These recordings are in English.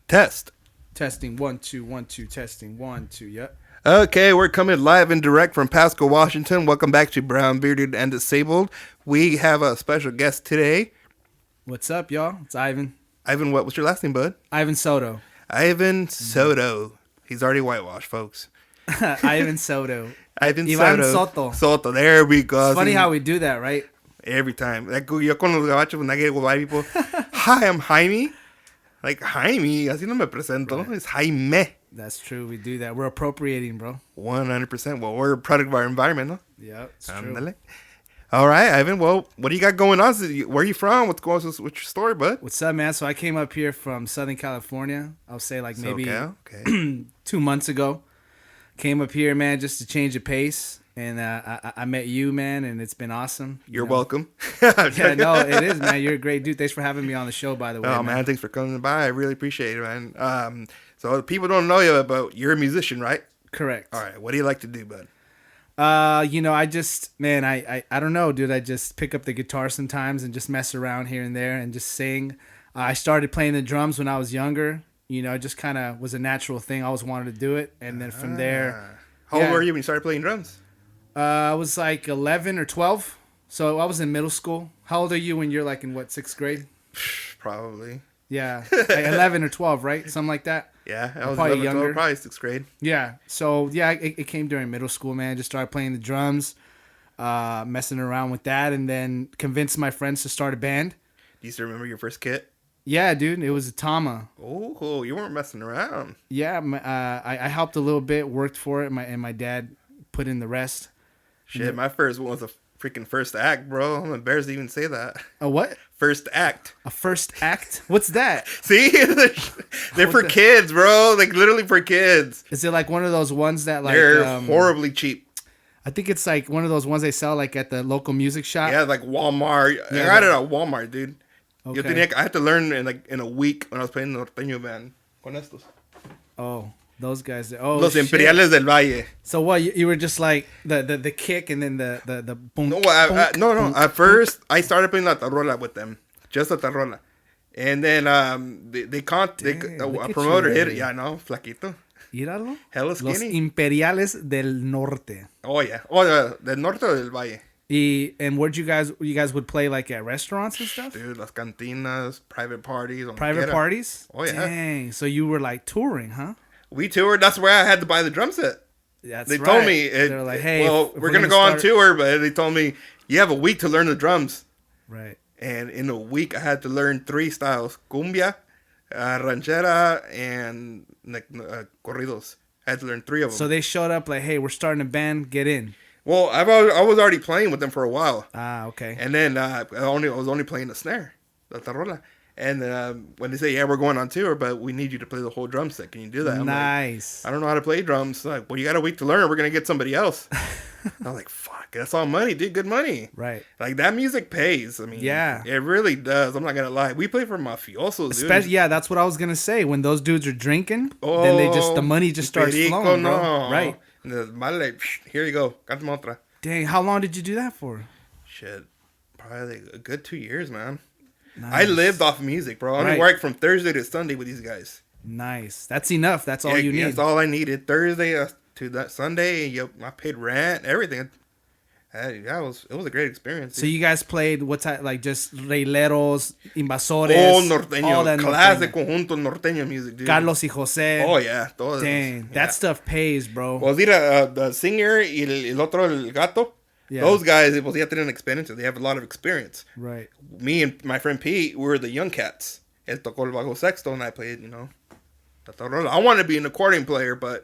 Test. Testing 1 2 1 2 testing 1 2. Yep. Okay, we're coming live and direct from Pasco, Washington. Welcome back to Brown Bearded and Disabled. We have a special guest today. What's up, y'all? It's Ivan. Ivan, what's your last name, bud? Ivan Soto. Ivan Soto. He's already whitewashed, folks. Ivan Soto. Ivan Ivan Soto. Soto. There we go. It's funny how we do that, right? Every time. Like, yo con los gabachos, when I get with white people, hi, I'm Jaime. Like, Jaime, así no me presento. Right. It's Jaime. That's true. We do that. We're appropriating, bro. 100%. Well, we're a product of our environment, no? Yeah, it's true. All right, Ivan. Well, what do you got going on? Where are you from? What's going on with your story, bud? What's up, man? So I came up here from Southern California. I'll say like maybe okay. 2 months ago. Came up here, man, just to change the pace. And I met you, man, and it's been awesome. You're welcome. Yeah, no, it is, man. You're a great dude. Thanks for having me on the show, by the way. Oh, man, thanks for coming by. I really appreciate it, man. So people don't know you, but you're a musician, right? Correct. All right. What do you like to do, bud? I just, man, I don't know, dude. I just pick up the guitar sometimes and just mess around here and there and just sing. I started playing the drums when I was younger. You know, it just kind of was a natural thing. I always wanted to do it. And then from there. How old were you when you started playing drums? I was like 11 or 12. So I was in middle school. How old are you when you're like in what, 6th grade? Probably. Yeah. Like 11 or 12, right? Something like that. Yeah. I was probably 11, younger. 12, probably 6th grade. Yeah. So, yeah, it came during middle school, man. Just started playing the drums, messing around with that, and then convinced my friends to start a band. Do you still remember your first kit? Yeah, dude. It was a Tama. Oh, cool. You weren't messing around. Yeah. I helped a little bit, worked for it, and my dad put in the rest. Shit, my first one was a freaking first act, bro. I'm embarrassed to even say that. A what? First act. A first act? What's that? See? They're for kids, bro. Like, literally for kids. Is it like one of those ones that like... They're horribly cheap. I think it's like one of those ones they sell like at the local music shop. Yeah, like Walmart. Yeah, I got it at Walmart, dude. Okay. I had to learn in a week when I was playing the norteño band. Con estos. Oh. Those guys. Oh, Los Imperiales del Valle. So what? You were just like the kick and then the boom. No, no. At first, I started playing la tarola with them, just la tarola, and then a promoter hit it. Yeah, no, flaquito. Míralo. Hella skinny. Los Imperiales del Norte. Oh yeah. Del norte o del valle. And where'd you guys would play like at restaurants and stuff? Dude, las cantinas, private parties. Private parties? Oh yeah. Dang. So you were like touring, huh? We toured. That's where I had to buy the drum set. They told me. They're like, hey, well, we're going to go on tour, but they told me, you have a week to learn the drums. Right. And in a week, I had to learn 3 styles. Cumbia, ranchera, and corridos. I had to learn 3 of them. So they showed up like, hey, we're starting a band, get in. Well, I was already playing with them for a while. Ah, okay. And then I was only playing the snare, la tarola. And when they say, yeah, we're going on tour, but we need you to play the whole drum set. Can you do that? I'm nice. like, I don't know how to play drums. Like, well, you got a week to learn. We're going to get somebody else. I was like, fuck, that's all money, dude. Good money. Right. Like, that music pays. I mean, yeah, it really does. I'm not going to lie. We play for mafiosos, dude. Yeah, that's what I was going to say. When those dudes are drinking, then the money just starts flowing, bro. No. Right. And here you go. Cantame otra. Dang, how long did you do that for? Shit, probably a good 2 years, man. Nice. I lived off music, bro. I only worked from Thursday to Sunday with these guys. Nice. That's enough. That's all you need. That's all I needed. Thursday to that Sunday, I paid rent, everything. It was a great experience. So you guys played what type? Like just Reileros, Invasores, all norteño, all that classic conjunto norteño music, dude. Carlos y Jose. Oh yeah, todo. Dang, that stuff pays, bro. Well, mira, the singer y el otro el gato. Yeah. Those guys, ya tienen experience. They have a lot of experience. Right. Me and my friend Pete, we were the young cats. Él tocó el bajo sexto, and I played, I wanted to be an accordion player, but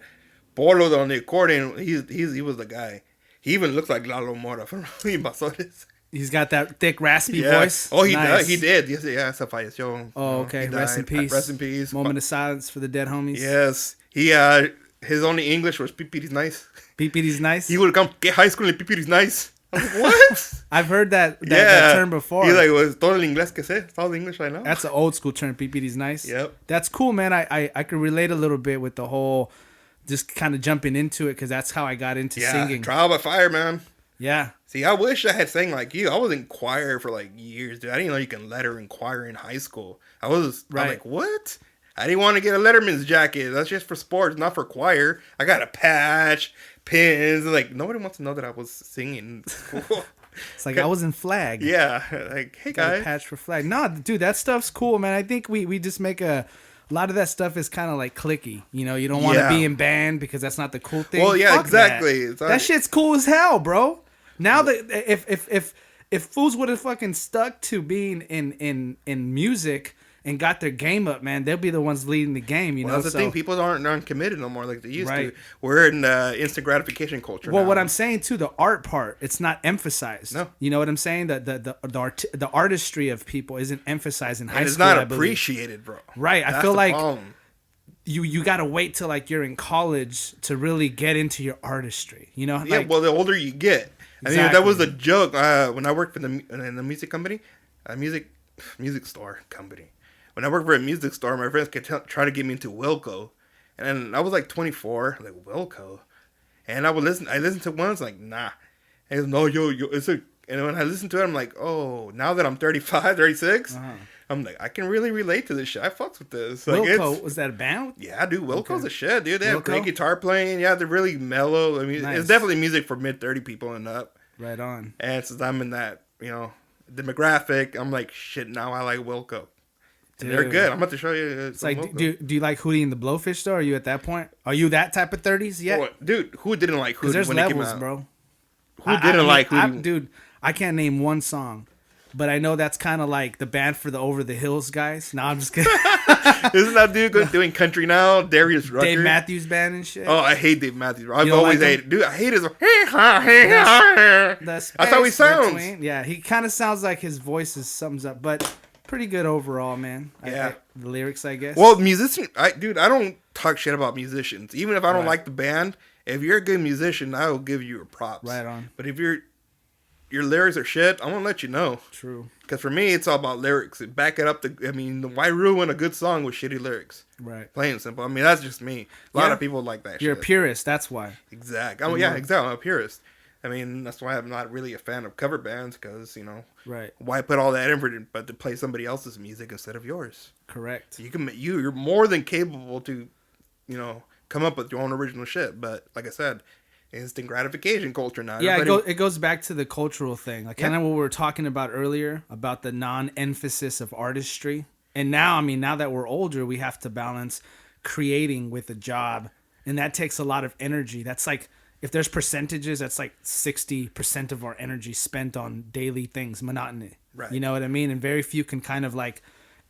Polo on the accordion, he was the guy. He even looks like Lalo Mora from Invasores. He's got that thick, raspy voice. Oh, he did. Yes, yeah, se falleció. Oh, okay. Rest in peace. Rest in peace. Moment of silence for the dead homies. Yes. His only English was Pipiri's nice. Pipiri's nice? He would come, ¿qué high school in Pipiri's nice? I'm like, what? I've heard that term before. He's like, well, it's todo el inglés que sé. It's all the English I know. That's an old school term, Pipiri's nice. Yep. That's cool, man. I could relate a little bit with the whole, just kind of jumping into it, because that's how I got into singing. Trial by fire, man. Yeah. See, I wish I had sang like you. I was in choir for like years, dude. I didn't know you can letter in choir in high school. I'm like, what? I didn't want to get a Letterman's jacket. That's just for sports, not for choir. I got a patch, pins. Like, nobody wants to know that I was singing. It's like I was in Flag. Yeah, like, hey Got a guys. patch for Flag. No, dude, that stuff's cool, man. I think we just make a lot of that stuff is kind of like clicky. You know, you don't want to be in band because that's not the cool thing. Well, yeah, Fuck exactly. That shit's cool as hell, bro. Now that if fools would have fucking stuck to being in music and got their game up, man, they'll be the ones leading the game. You know, that's the thing. People aren't committed no more like they used Right. to. We're in instant gratification culture. Well, now. what I'm saying too, the art part, it's not emphasized. No. You know what I'm saying? The artistry of people isn't emphasized in high and it's school. not I believe. appreciated, bro. Right. I That's feel the like problem. you got to wait till like you're in college to really get into your artistry. You know? Yeah. Like, Well, the older you get, I mean, that was a joke when I worked in the music company, a music store company. When I worked for a music store, my friends could try to get me into Wilco, and I was like 24, like Wilco, and I listened to one, it's like, nah, and no, yo, it's a, and when I listened to it, I'm like, oh, now that I'm 35, 36, I'm like, I can really relate to this shit. I fucks with this. Like, Wilco, was that a band? Yeah, dude, Wilco's a shit, dude. They have Wilco? great guitar playing. Yeah, they're really mellow. I mean, Nice. it's definitely music for mid 30 people and up. Right on. And since I'm in that, demographic, I'm like, shit, now I like Wilco. And they're Dude. good. I'm about to show you. It's like, do you like Hootie and the Blowfish though? Are you at that point? Are you that type of 30s yet? Oh, dude, who didn't like Because Hootie there's when it came levels, out? bro. Who didn't like Hootie? Dude, I can't name one song, but I know that's kind of like the band for the Over the Hills guys. No, I'm just kidding. Isn't that dude doing country now? Darius Rucker. Dave Matthews Band and shit. Oh, I hate Dave Matthews. I've don't always like him? hated. Dude, I hate his. That's That's how he sounds. Yeah, he kind of sounds like his voice sums up, but pretty good overall, man. Yeah. The lyrics, I guess. Well, I don't talk shit about musicians. Even if I don't Right. like the band, if you're a good musician, I will give you your props. Right on. But if your lyrics are shit, I'm gonna let you know. True. Because for me, it's all about lyrics. Back it up. Why ruin a good song with shitty lyrics? Right. Plain and simple. I mean, that's just me. A lot Yeah. of people like that You're a shit. purist, that's why. Exactly. Exactly. I'm a purist. I mean, that's why I'm not really a fan of cover bands because, Right. why put all that effort in but to play somebody else's music instead of yours? Correct. You're more than capable to, come up with your own original shit. But like I said, instant gratification culture now. Yeah, Everybody- it goes back to the cultural thing. Like kind of what we were talking about earlier about the non-emphasis of artistry. And now, now that we're older, we have to balance creating with a job. And that takes a lot of energy. That's like, if there's percentages, that's like 60% of our energy spent on daily things, monotony. Right. You know what I mean? And very few can kind of like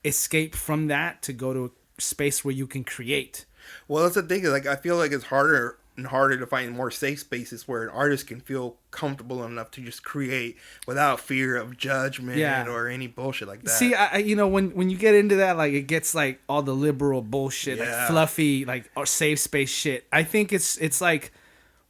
escape from that to go to a space where you can create. Well, that's the thing. Like, I feel like it's harder and harder to find more safe spaces where an artist can feel comfortable enough to just create without fear of judgment or any bullshit like that. See, when you get into that, like it gets like all the liberal bullshit, like fluffy, like or safe space shit. I think it's like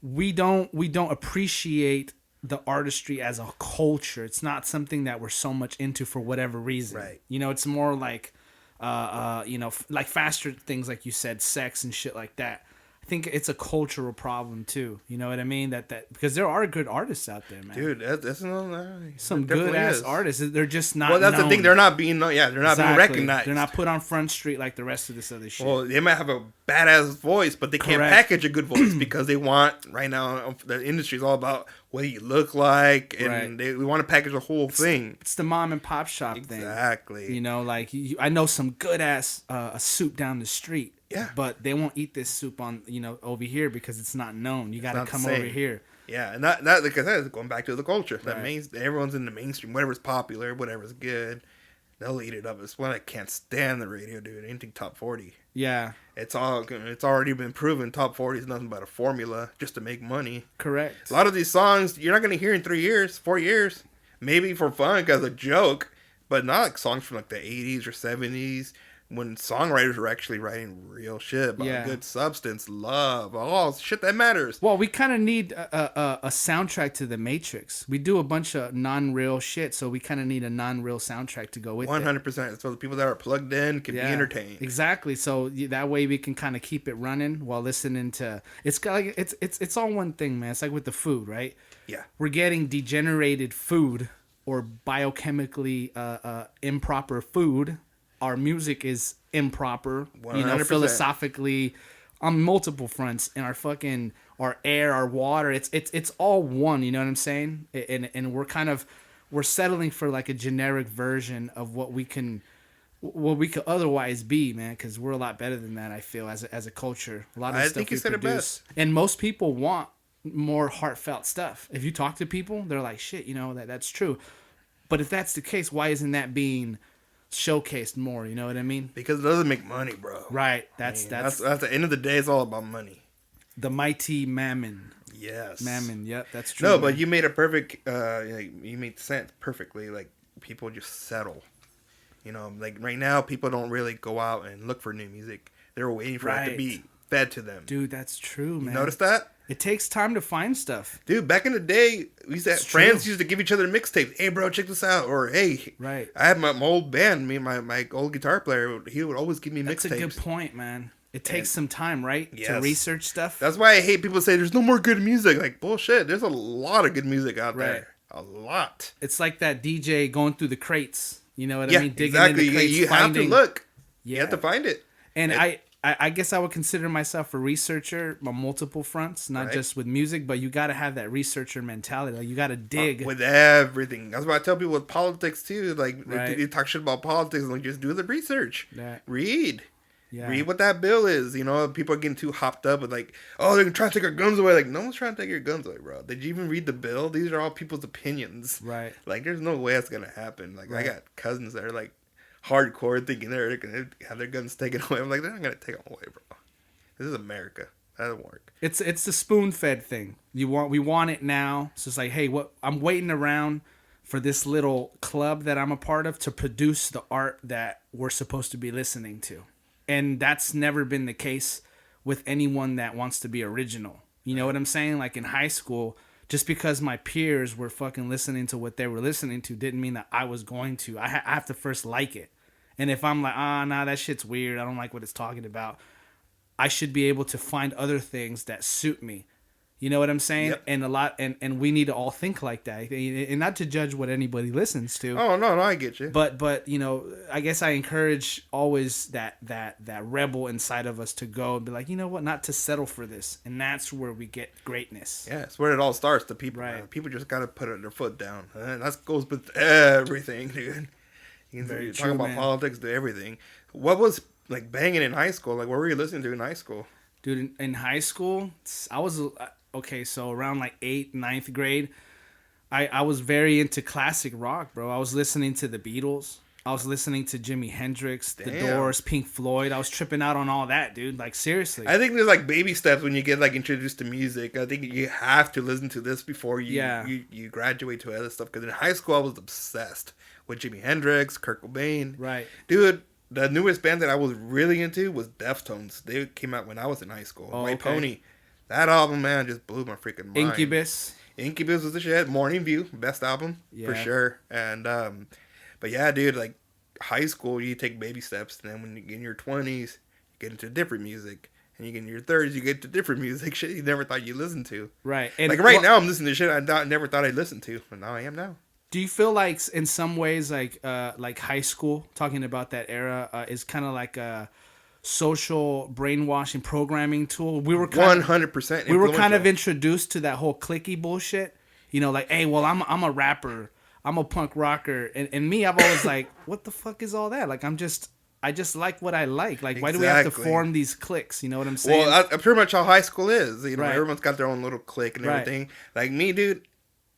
we don't appreciate the artistry as a culture. It's not something that we're so much into for whatever reason. Right. It's more like like faster things like you said, sex and shit like that. I think it's a cultural problem too. You know what I mean? That because there are good artists out there, man. Dude, that's some good ass artists. They're just not. Well, that's known. the thing. They're not being. They're not being recognized. They're not put on Front Street like the rest of this other shit. Well, they might have a badass voice, but they can't package a good voice because they want right now. The industry's all about what you look like, and we want to package the whole thing. It's the mom and pop shop thing. Exactly. Like I know some good ass soup down the street. Yeah. But they won't eat this soup on over here because it's not known. You got to come over here. Yeah, and that like I said, going back to the culture. That Right. everyone's in the mainstream. Whatever's popular, whatever's good, they'll eat it up. It's one I can't stand the radio, dude. Anything top 40. Yeah. It's already been proven. Top 40 is nothing but a formula just to make money. Correct. A lot of these songs you're not gonna hear in 3 years, 4 years, maybe for fun as a joke, but not like songs from like the 80s or 70s. When songwriters were actually writing real shit about good substance, love, all shit that matters. Well, we kind of need a soundtrack to The Matrix. We do a bunch of non-real shit, so we kind of need a non-real soundtrack to go with 100%. So the people that are plugged in can be entertained. Exactly. So that way we can kind of keep it running while listening to. It's got like it's all one thing, man. It's like with the food, right? Yeah. We're getting degenerated food or biochemically improper food our music is improper, 100%. philosophically on multiple fronts, and our air, our water, it's all one, you know what I'm saying? And we're settling for like a generic version of what we could otherwise be, man, because we're a lot better than that. I feel as a culture, a lot of I stuff think we you said it produce, best. and most people want more heartfelt stuff. If you talk to people, they're like, "Shit, that's true." But if that's the case, why isn't that being showcased more? You know what I mean? Because it doesn't make money, bro. Right. That's the end of the day. It's all about money. The mighty mammon. Yes. Mammon. Yep, that's true. No, man. but you made a perfect. You made sense perfectly. Like people just settle. Like right now, people don't really go out and look for new music. They're waiting for it to be fed to them. Dude, that's true, man. You notice that? It takes time to find stuff. Dude, back in the day, friends used to give each other mixtapes. Hey, bro, check this out. Or, hey, right. I had my old band, my old guitar player, he would always give me mixtapes. That's a good point, man. It takes some time, right? Yes. To research stuff. That's why I hate people say there's no more good music. Like, bullshit. There's a lot of good music out there. A lot. It's like that DJ going through the crates. You know what I mean? Digging in the crates. You have to look. Yeah. You have to find it. And I guess I would consider myself a researcher on multiple fronts, not just with music, but you got to have that researcher mentality. Like you got to dig with everything. That's what I tell people with politics too. Like you talk shit about politics, and like just do the research. Read. Yeah. Read what that bill is. People are getting too hopped up with like, oh, they're trying to take our guns away. Like, no one's trying to take your guns away, bro. Did you even read the bill? These are all people's opinions. Right. Like, there's no way that's gonna happen. Like, I got cousins that are like hardcore thinking they're gonna have their guns taken away. I'm like, they're not gonna take them away, bro. This is America. That doesn't work. It's the spoon-fed thing. We want it now. So it's like, hey, I'm waiting around for this little club that I'm a part of to produce the art that we're supposed to be listening to. And that's never been the case with anyone that wants to be original. You know what I'm saying? Like in high school, just because my peers were fucking listening to what they were listening to didn't mean that I was going to. I have to first like it. And if I'm like, nah, that shit's weird, I don't like what it's talking about, I should be able to find other things that suit me. You know what I'm saying? Yep. And we need to all think like that, and not to judge what anybody listens to. Oh no, I get you. But I guess I encourage always that rebel inside of us to go and be like, you know what, not to settle for this, and that's where we get greatness. Yeah, it's where it all starts. The people, right? People just gotta put their foot down, and that goes with everything, dude. You're talking about politics, to everything. What was like banging in high school? Like, what were you listening to in high school? Dude, in high school, I was so around like 8th, 9th grade, I was very into classic rock, bro. I was listening to the Beatles. I was listening to Jimi Hendrix, The Doors, Pink Floyd. I was tripping out on all that, dude. Like, seriously. I think there's like baby steps when you get like introduced to music. I think you have to listen to this before you graduate to other stuff. Because in high school, I was obsessed with Jimi Hendrix, Kurt Cobain. Right. Dude, the newest band that I was really into was Deftones. They came out when I was in high school. White Pony. That album, man, just blew my freaking mind. Incubus was the shit. Morning View, best album for sure. And but yeah, dude, like high school, you take baby steps, and then when you get in your 20s, you get into different music, and you get in your 30s, you get to different music, shit you never thought you'd listen to. Right. And like now, I'm listening to shit I never thought I'd listen to, but now I am now. Do you feel like in some ways, like high school, talking about that era, is kind of like a social brainwashing programming tool? We were 100%. We were kind of introduced to that whole cliquey bullshit. Like, hey, well, I'm a rapper, I'm a punk rocker, and me, I've always like, what the fuck is all that? Like, I just like what I like. Like, why do we have to form these cliques? You know what I'm saying? Well, that's pretty much how high school is. Everyone's got their own little clique and everything. Like me, dude.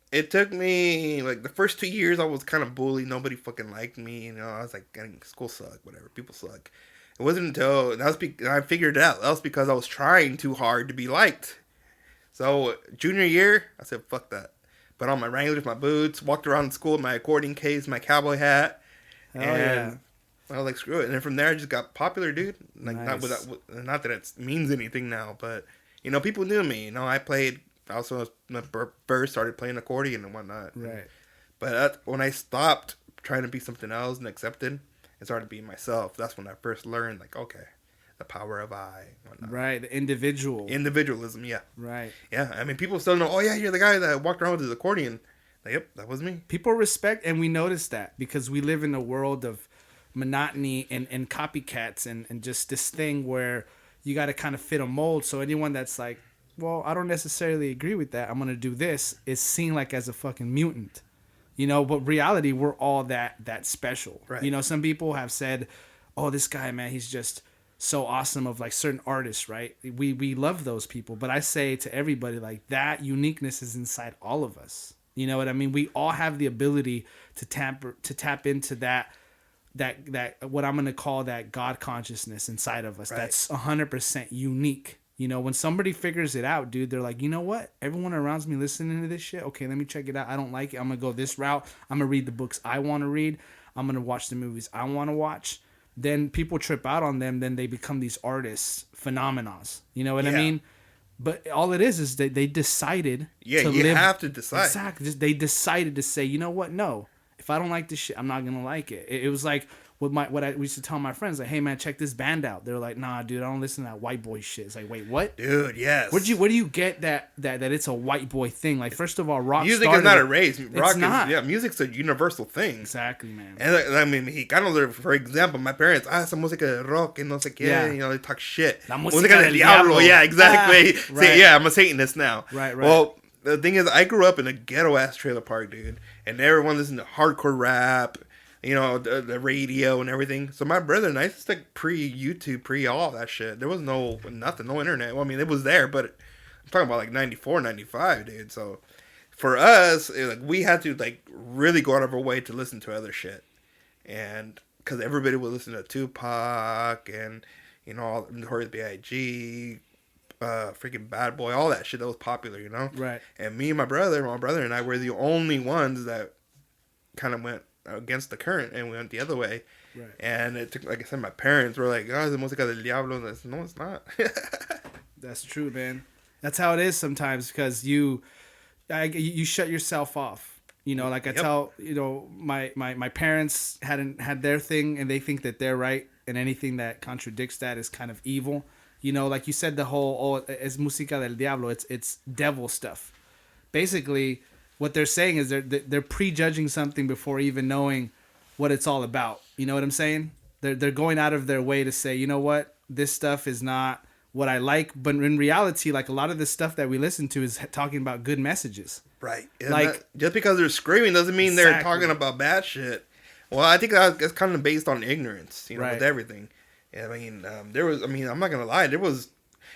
It took me, like, the first 2 years, I was kind of bullied. Nobody fucking liked me. I was like, school suck, whatever. People suck. It wasn't until I figured it out. That was because I was trying too hard to be liked. So, junior year, I said, fuck that. Put on my Wranglers, my boots, walked around school with my accordion case, my cowboy hat. I was like, screw it. And then from there, I just got popular, dude. Like, nice. Not that it means anything now, but, people knew me. I played. Also, first started playing accordion and whatnot. Right. But when I stopped trying to be something else and accepted and started being myself, that's when I first learned, like, okay, the power of I. Whatnot. Right. The individualism, yeah. Right. Yeah. I mean, people still know, oh, yeah, you're the guy that walked around with his accordion. Like, yep, that was me. People respect, and we notice that because we live in a world of monotony and copycats and just this thing where you got to kind of fit a mold. So anyone that's like, well, I don't necessarily agree with that, I'm gonna do this, is seen like as a fucking mutant. But reality, we're all that special. Right. Some people have said, oh, this guy, man, he's just so awesome, of like certain artists, right? We love those people. But I say to everybody, like, that uniqueness is inside all of us. You know what I mean? We all have the ability to tap into that what I'm going to call that God consciousness inside of us. Right. That's 100% unique. When somebody figures it out, dude, they're like, you know what? Everyone around me listening to this shit. Okay, let me check it out. I don't like it. I'm going to go this route. I'm going to read the books I want to read. I'm going to watch the movies I want to watch. Then people trip out on them. Then they become these artists, phenomenons. You know what I mean? But all it is that they decided to live. Have to decide. Exactly. They decided to say, you know what? No. If I don't like this shit, I'm not going to like it. It was like what I used to tell my friends, like, hey, man, check this band out. They're like, nah, dude, I don't listen to that white boy shit. It's like, wait, what? Dude, yes. Where do you get that it's a white boy thing? Like, first of all, rock music is not a race. Rock is not. Yeah, music's a universal thing. Exactly, man. And I mean, Mexicano, for example, my parents, esa música de rock and no sé qué, they talk shit. La música del diablo. Yeah, exactly. Right. See, I'm a Satanist now. Right. Well, the thing is, I grew up in a ghetto-ass trailer park, dude. And everyone listened to hardcore rap, the radio and everything. So my brother and I, it's like pre-YouTube, pre-all that shit. There was nothing, no internet. Well, I mean, it was there, but I'm talking about like 94, 95, dude. So for us, we had to like really go out of our way to listen to other shit. And because everybody would listen to Tupac and, all Notorious B.I.G., freaking Bad Boy, all that shit that was popular, Right. And me and my brother and I were the only ones that kind of went against the current and went the other way. Right. And it took, like I said, my parents were like, oh, the música del diablo. And I said, no, it's not. That's true, man. That's how it is sometimes, because you shut yourself off. Like I tell, my parents had their thing, and they think that they're right, and anything that contradicts that is kind of evil. Like you said, the whole, es música del diablo, it's devil stuff. Basically, what they're saying is they're prejudging something before even knowing what it's all about. You know what I'm saying? They're going out of their way to say, you know what, this stuff is not what I like. But in reality, like, a lot of the stuff that we listen to is talking about good messages. Right. And like, just because they're screaming doesn't mean they're talking about bad shit. Well, I think that's kind of based on ignorance, right. with everything. I mean, I'm not going to lie. There was,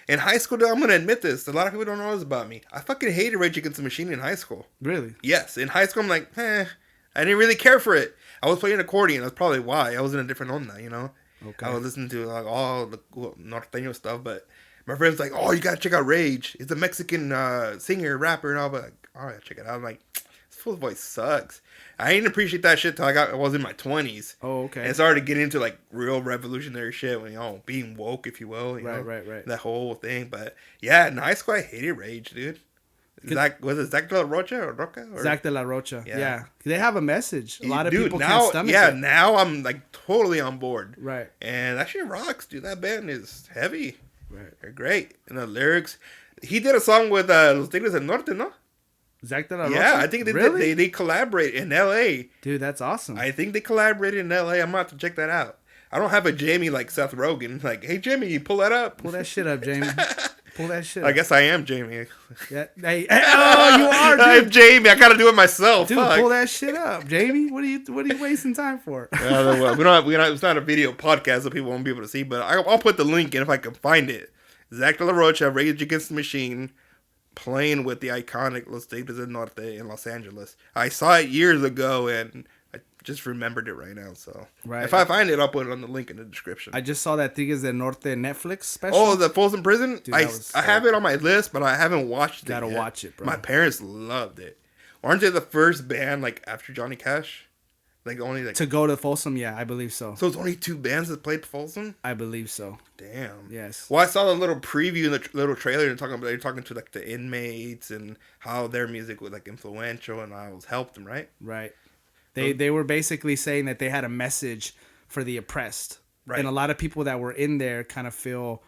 in high school, though, I'm going to admit this. A lot of people don't know this about me. I fucking hated Rage Against the Machine in high school. Really? Yes. In high school, I'm like, I didn't really care for it. I was playing accordion. That's probably why. I was in a different onda, Okay. I was listening to like all the norteño stuff, but my friend's like, oh, you got to check out Rage. It's a Mexican singer, rapper, and all. But like, all right, check it out. I'm like, this fool's voice sucks. I didn't appreciate that shit till I was in my 20s. Oh, okay. And started getting into like real revolutionary shit, when being woke, if you will. Right. That whole thing. But yeah, in high school, I hated Rage, dude. Was it Zach de la Rocha or Roca? Zach de la Rocha. Yeah. They have a message. A lot of people now, can't stomach it. Now I'm like totally on board. Right. And that shit rocks, dude. That band is heavy. Right. They're great. And the lyrics. He did a song with Los Tigres del Norte, no? Zach de la Rocha? Yeah, I think they really? They collaborate in L.A. Dude, that's awesome. I think they collaborated in L.A. I'm going to have to check that out. I don't have a Jamie like Seth Rogen. Like, hey, Jamie, you pull that up. Pull that shit up, Jamie. Pull that shit up. I guess I am Jamie. Yeah. Hey, oh, you are, dude. I'm Jamie. I got to do it myself. Dude, Fuck. pull that shit up, Jamie. What are you wasting time for? It's not a video podcast, so people won't be able to see, but I'll put the link in if I can find it. Zach de la Rocha, Rage Against the Machine, playing with the iconic Los Tigres del Norte in Los Angeles. I saw it years ago, and I just remembered it right now. So if I find it, I'll put it on the link in the description. I just saw that Tigres del Norte Netflix special. Oh, the Folsom Prison? Dude, I have it on my list, but I haven't watched it yet. Gotta watch it, bro. My parents loved it. Aren't they the first band, like, after Johnny Cash? Like, only, like... To go to Folsom? Yeah, I believe so. So it's only 2 bands that played Folsom? I believe so. Damn. Yes. Well, I saw the little preview in the little trailer. They're talking to, like, the inmates and how their music was, like, influential and how it helped them, right? Right. They were basically saying that they had a message for the oppressed. Right. And a lot of people that were in there kind of feel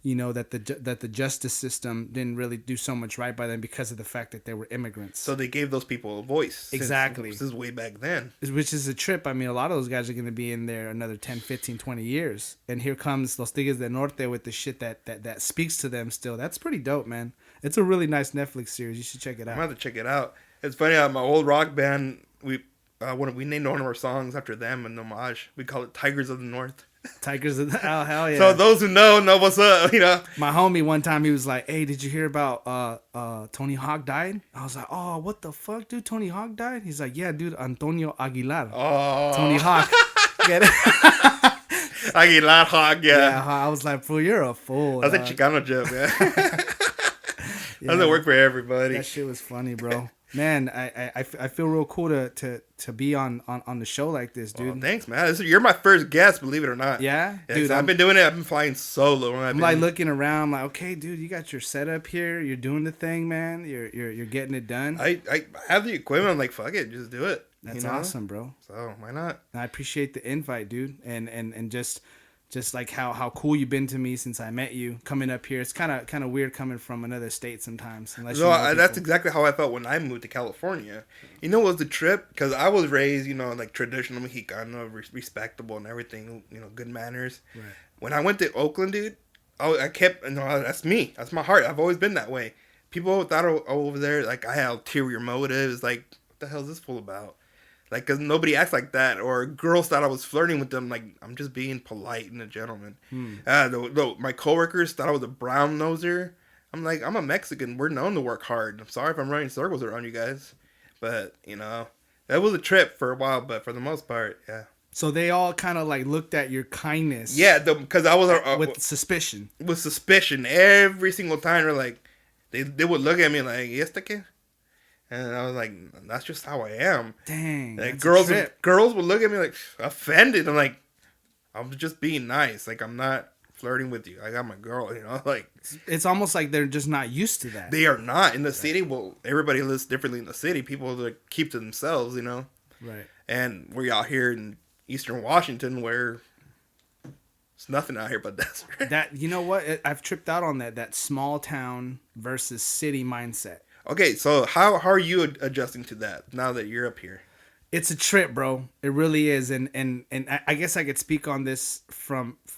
that the justice system didn't really do so much right by them because of the fact that they were immigrants. So they gave those people a voice. Exactly. This is way back then. Which is a trip. I mean, a lot of those guys are going to be in there another 10, 15, 20 years. And here comes Los Tigres del Norte with the shit that speaks to them still. That's pretty dope, man. It's a really nice Netflix series. You should check it out. I'm going to have to check it out. It's funny, my old rock band, we named one of our songs after them in homage. We call it Tigers of the North. Tigers of the hell yeah. So those who know what's up, My homie one time, he was like, "Hey, did you hear about Tony Hawk died?" I was like, "Oh, what the fuck, dude? Tony Hawk died?" He's like, "Yeah, dude, Antonio Aguilar." Oh. Tony Hawk. Get it? Aguilar Hawk, yeah. Yeah, I was like, "Fool, you're a fool." That's a Chicano joke, man. Doesn't work for everybody. That shit was funny, bro. Man, I feel real cool to be on the show like this, dude. Oh, thanks, man. You're my first guest, believe it or not. Yeah, dude. I've been doing it. I've been flying solo. I'm like looking around. I'm like, okay, dude, you got your setup here. You're doing the thing, man. You're getting it done. I have the equipment. I'm like, fuck it, just do it. That's awesome, bro. So why not? I appreciate the invite, dude, and just like how cool you've been to me since I met you coming up here. It's kind of weird coming from another state sometimes. That's exactly how I felt when I moved to California. It was the trip because I was raised, like traditional Mexicano, respectable and everything, good manners. Right. When I went to Oakland, dude, I kept, that's me. That's my heart. I've always been that way. People thought over there, like, I had ulterior motives. Like, what the hell is this fool about? Like, because nobody acts like that. Or girls thought I was flirting with them. Like, I'm just being polite and a gentleman. My coworkers thought I was a brown noser. I'm like, I'm a Mexican. We're known to work hard. I'm sorry if I'm running circles around you guys. But, that was a trip for a while. But for the most part, yeah. So they all kind of like looked at your kindness. Yeah, because I was... with suspicion. With suspicion. Every single time. They're like, they would look at me like, ¿y este qué? And I was like, that's just how I am. Dang. Like, girls would look at me like offended. I'm like, I'm just being nice. Like, I'm not flirting with you. I got my girl, like. It's almost like they're just not used to that. They are not. In the city, well, everybody lives differently in the city. People like, keep to themselves, Right. And we're out here in Eastern Washington where it's nothing out here but desert. That, you know what? I've tripped out on that small town versus city mindset. Okay, so how are you adjusting to that now that you're up here? It's a trip, bro. It really is, and I guess I could speak on this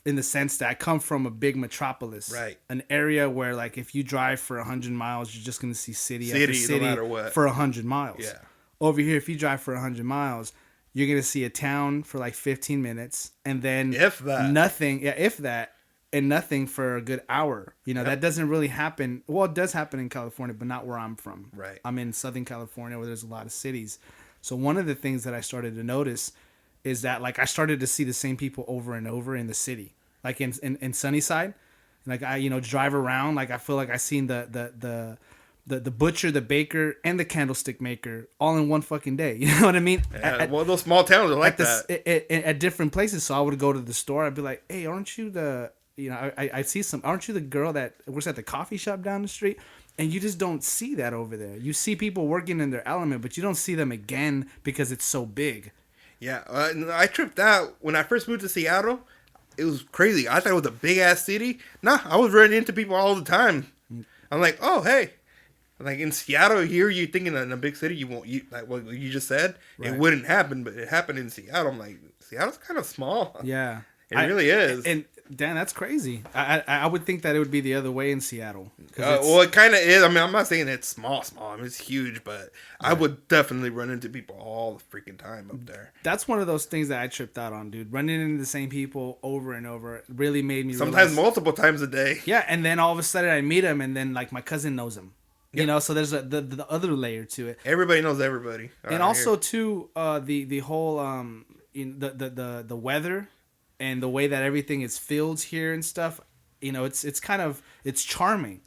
in the sense that I come from a big metropolis, right? An area where, like, if you drive for 100 miles, you're just gonna see city after city no matter what. for 100 miles. Yeah. Over here, if you drive for 100 miles, you're gonna see a town for like 15 minutes, and then if that nothing. Yeah, if that. And nothing for a good hour. Yep. That doesn't really happen. Well, it does happen in California, but not where I'm from. Right. I'm in Southern California where there's a lot of cities. So one of the things that I started to notice is that, like, I started to see the same people over and over in the city. Like in Sunnyside. Like, I, drive around. Like, I feel like I seen the butcher, the baker, and the candlestick maker all in one fucking day. You know what I mean? Yeah, those small towns are like that. At different places. So I would go to the store. I'd be like, hey, aren't you the... I see aren't you the girl that works at the coffee shop down the street? And you just don't see that over there. You see people working in their element, but you don't see them again because it's so big. Yeah, I tripped out when I first moved to Seattle. It was crazy. I thought it was a big ass city. Nah, I was running into people all the time. I'm like, oh hey, like in Seattle here, you thinking in a big city you won't. Like what you just said, right. It wouldn't happen, but it happened in Seattle. I'm like, Seattle's kind of small. Yeah, it really is. And Dan, that's crazy. I would think that it would be the other way in Seattle. Well, it kind of is. I mean, I'm not saying it's small. I mean, it's huge, but right. I would definitely run into people all the freaking time up there. That's one of those things that I tripped out on, dude. Running into the same people over and over really made me sometimes multiple times a day. Yeah, and then all of a sudden I meet him, and then like my cousin knows him. Yep. So there's the other layer to it. Everybody knows everybody. And also too, the whole the weather. And the way that everything is filled here and stuff, it's charming.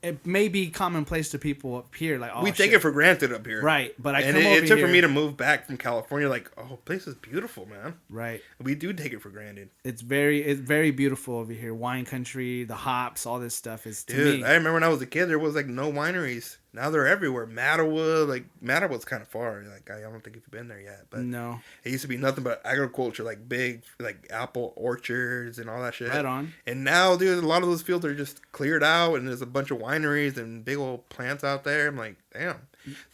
It may be commonplace to people up here, like we take it for granted up here, right? But it took for me to move back from California, like, oh, place is beautiful, man. Right. We do take it for granted. It's very beautiful over here. Wine country, the hops, all this stuff is. To Dude, me, I remember when I was a kid, there was like no wineries, Now they're everywhere. Mattawa, like Mattawa's kind of far. Like I don't think if you've been there yet, but No. it used to be nothing but agriculture, like big, like apple orchards and all that shit. Right on. And now, dude, a lot of those fields are just cleared out, and there's a bunch of wineries and big old plants out there. I'm like, damn.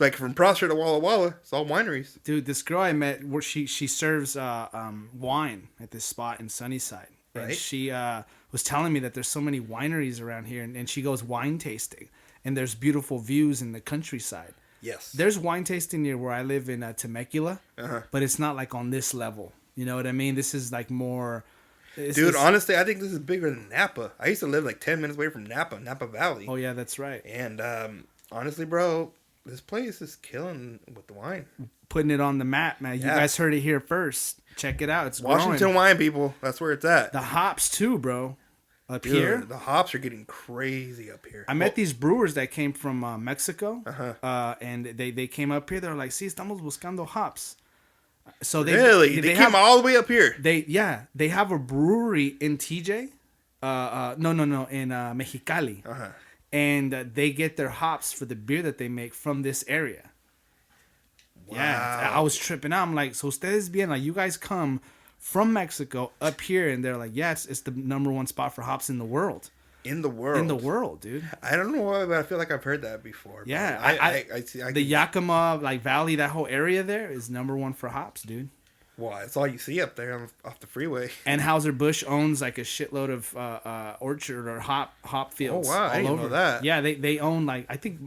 Like from Prosser to Walla Walla, it's all wineries. Dude, this girl I met, where she serves wine at this spot in Sunnyside. And Right. she was telling me that there's so many wineries around here, and she goes wine tasting. And there's beautiful views in the countryside. Yes. There's wine tasting near where I live in Temecula, but it's not like on this level. You know what I mean? This is like more... Dude, honestly, I think this is bigger than Napa. I used to live like 10 minutes away from Napa Valley. Oh, yeah, that's right. And honestly, bro, this place is killing with the wine. Putting it on the map, man. You guys heard it here first. Check it out. It's Washington growing. wine, people. That's where it's at. The hops, too, bro. Up Dude, here. the hops are getting crazy up here. I met these brewers that came from Mexico, Uh-huh. and they came up here. They were like, "Sí, estamos buscando hops." So They came all the way up here. They have a brewery in TJ, in Mexicali, and they get their hops for the beer that they make from this area. Wow. Yeah, I was tripping out. I'm like, so ustedes bien, like you guys come from Mexico up here, and they're like, yes, it's the number one spot for hops in the world. In the world. In the world, dude. I don't know why, but I feel like I've heard that before. Yeah, I see. The Yakima Valley, that whole area there is number one for hops, dude. Well, it's all you see up there off the freeway. Anheuser-Busch owns like a shitload of orchard or hop fields. Oh wow, I didn't know that. Yeah, they own like I think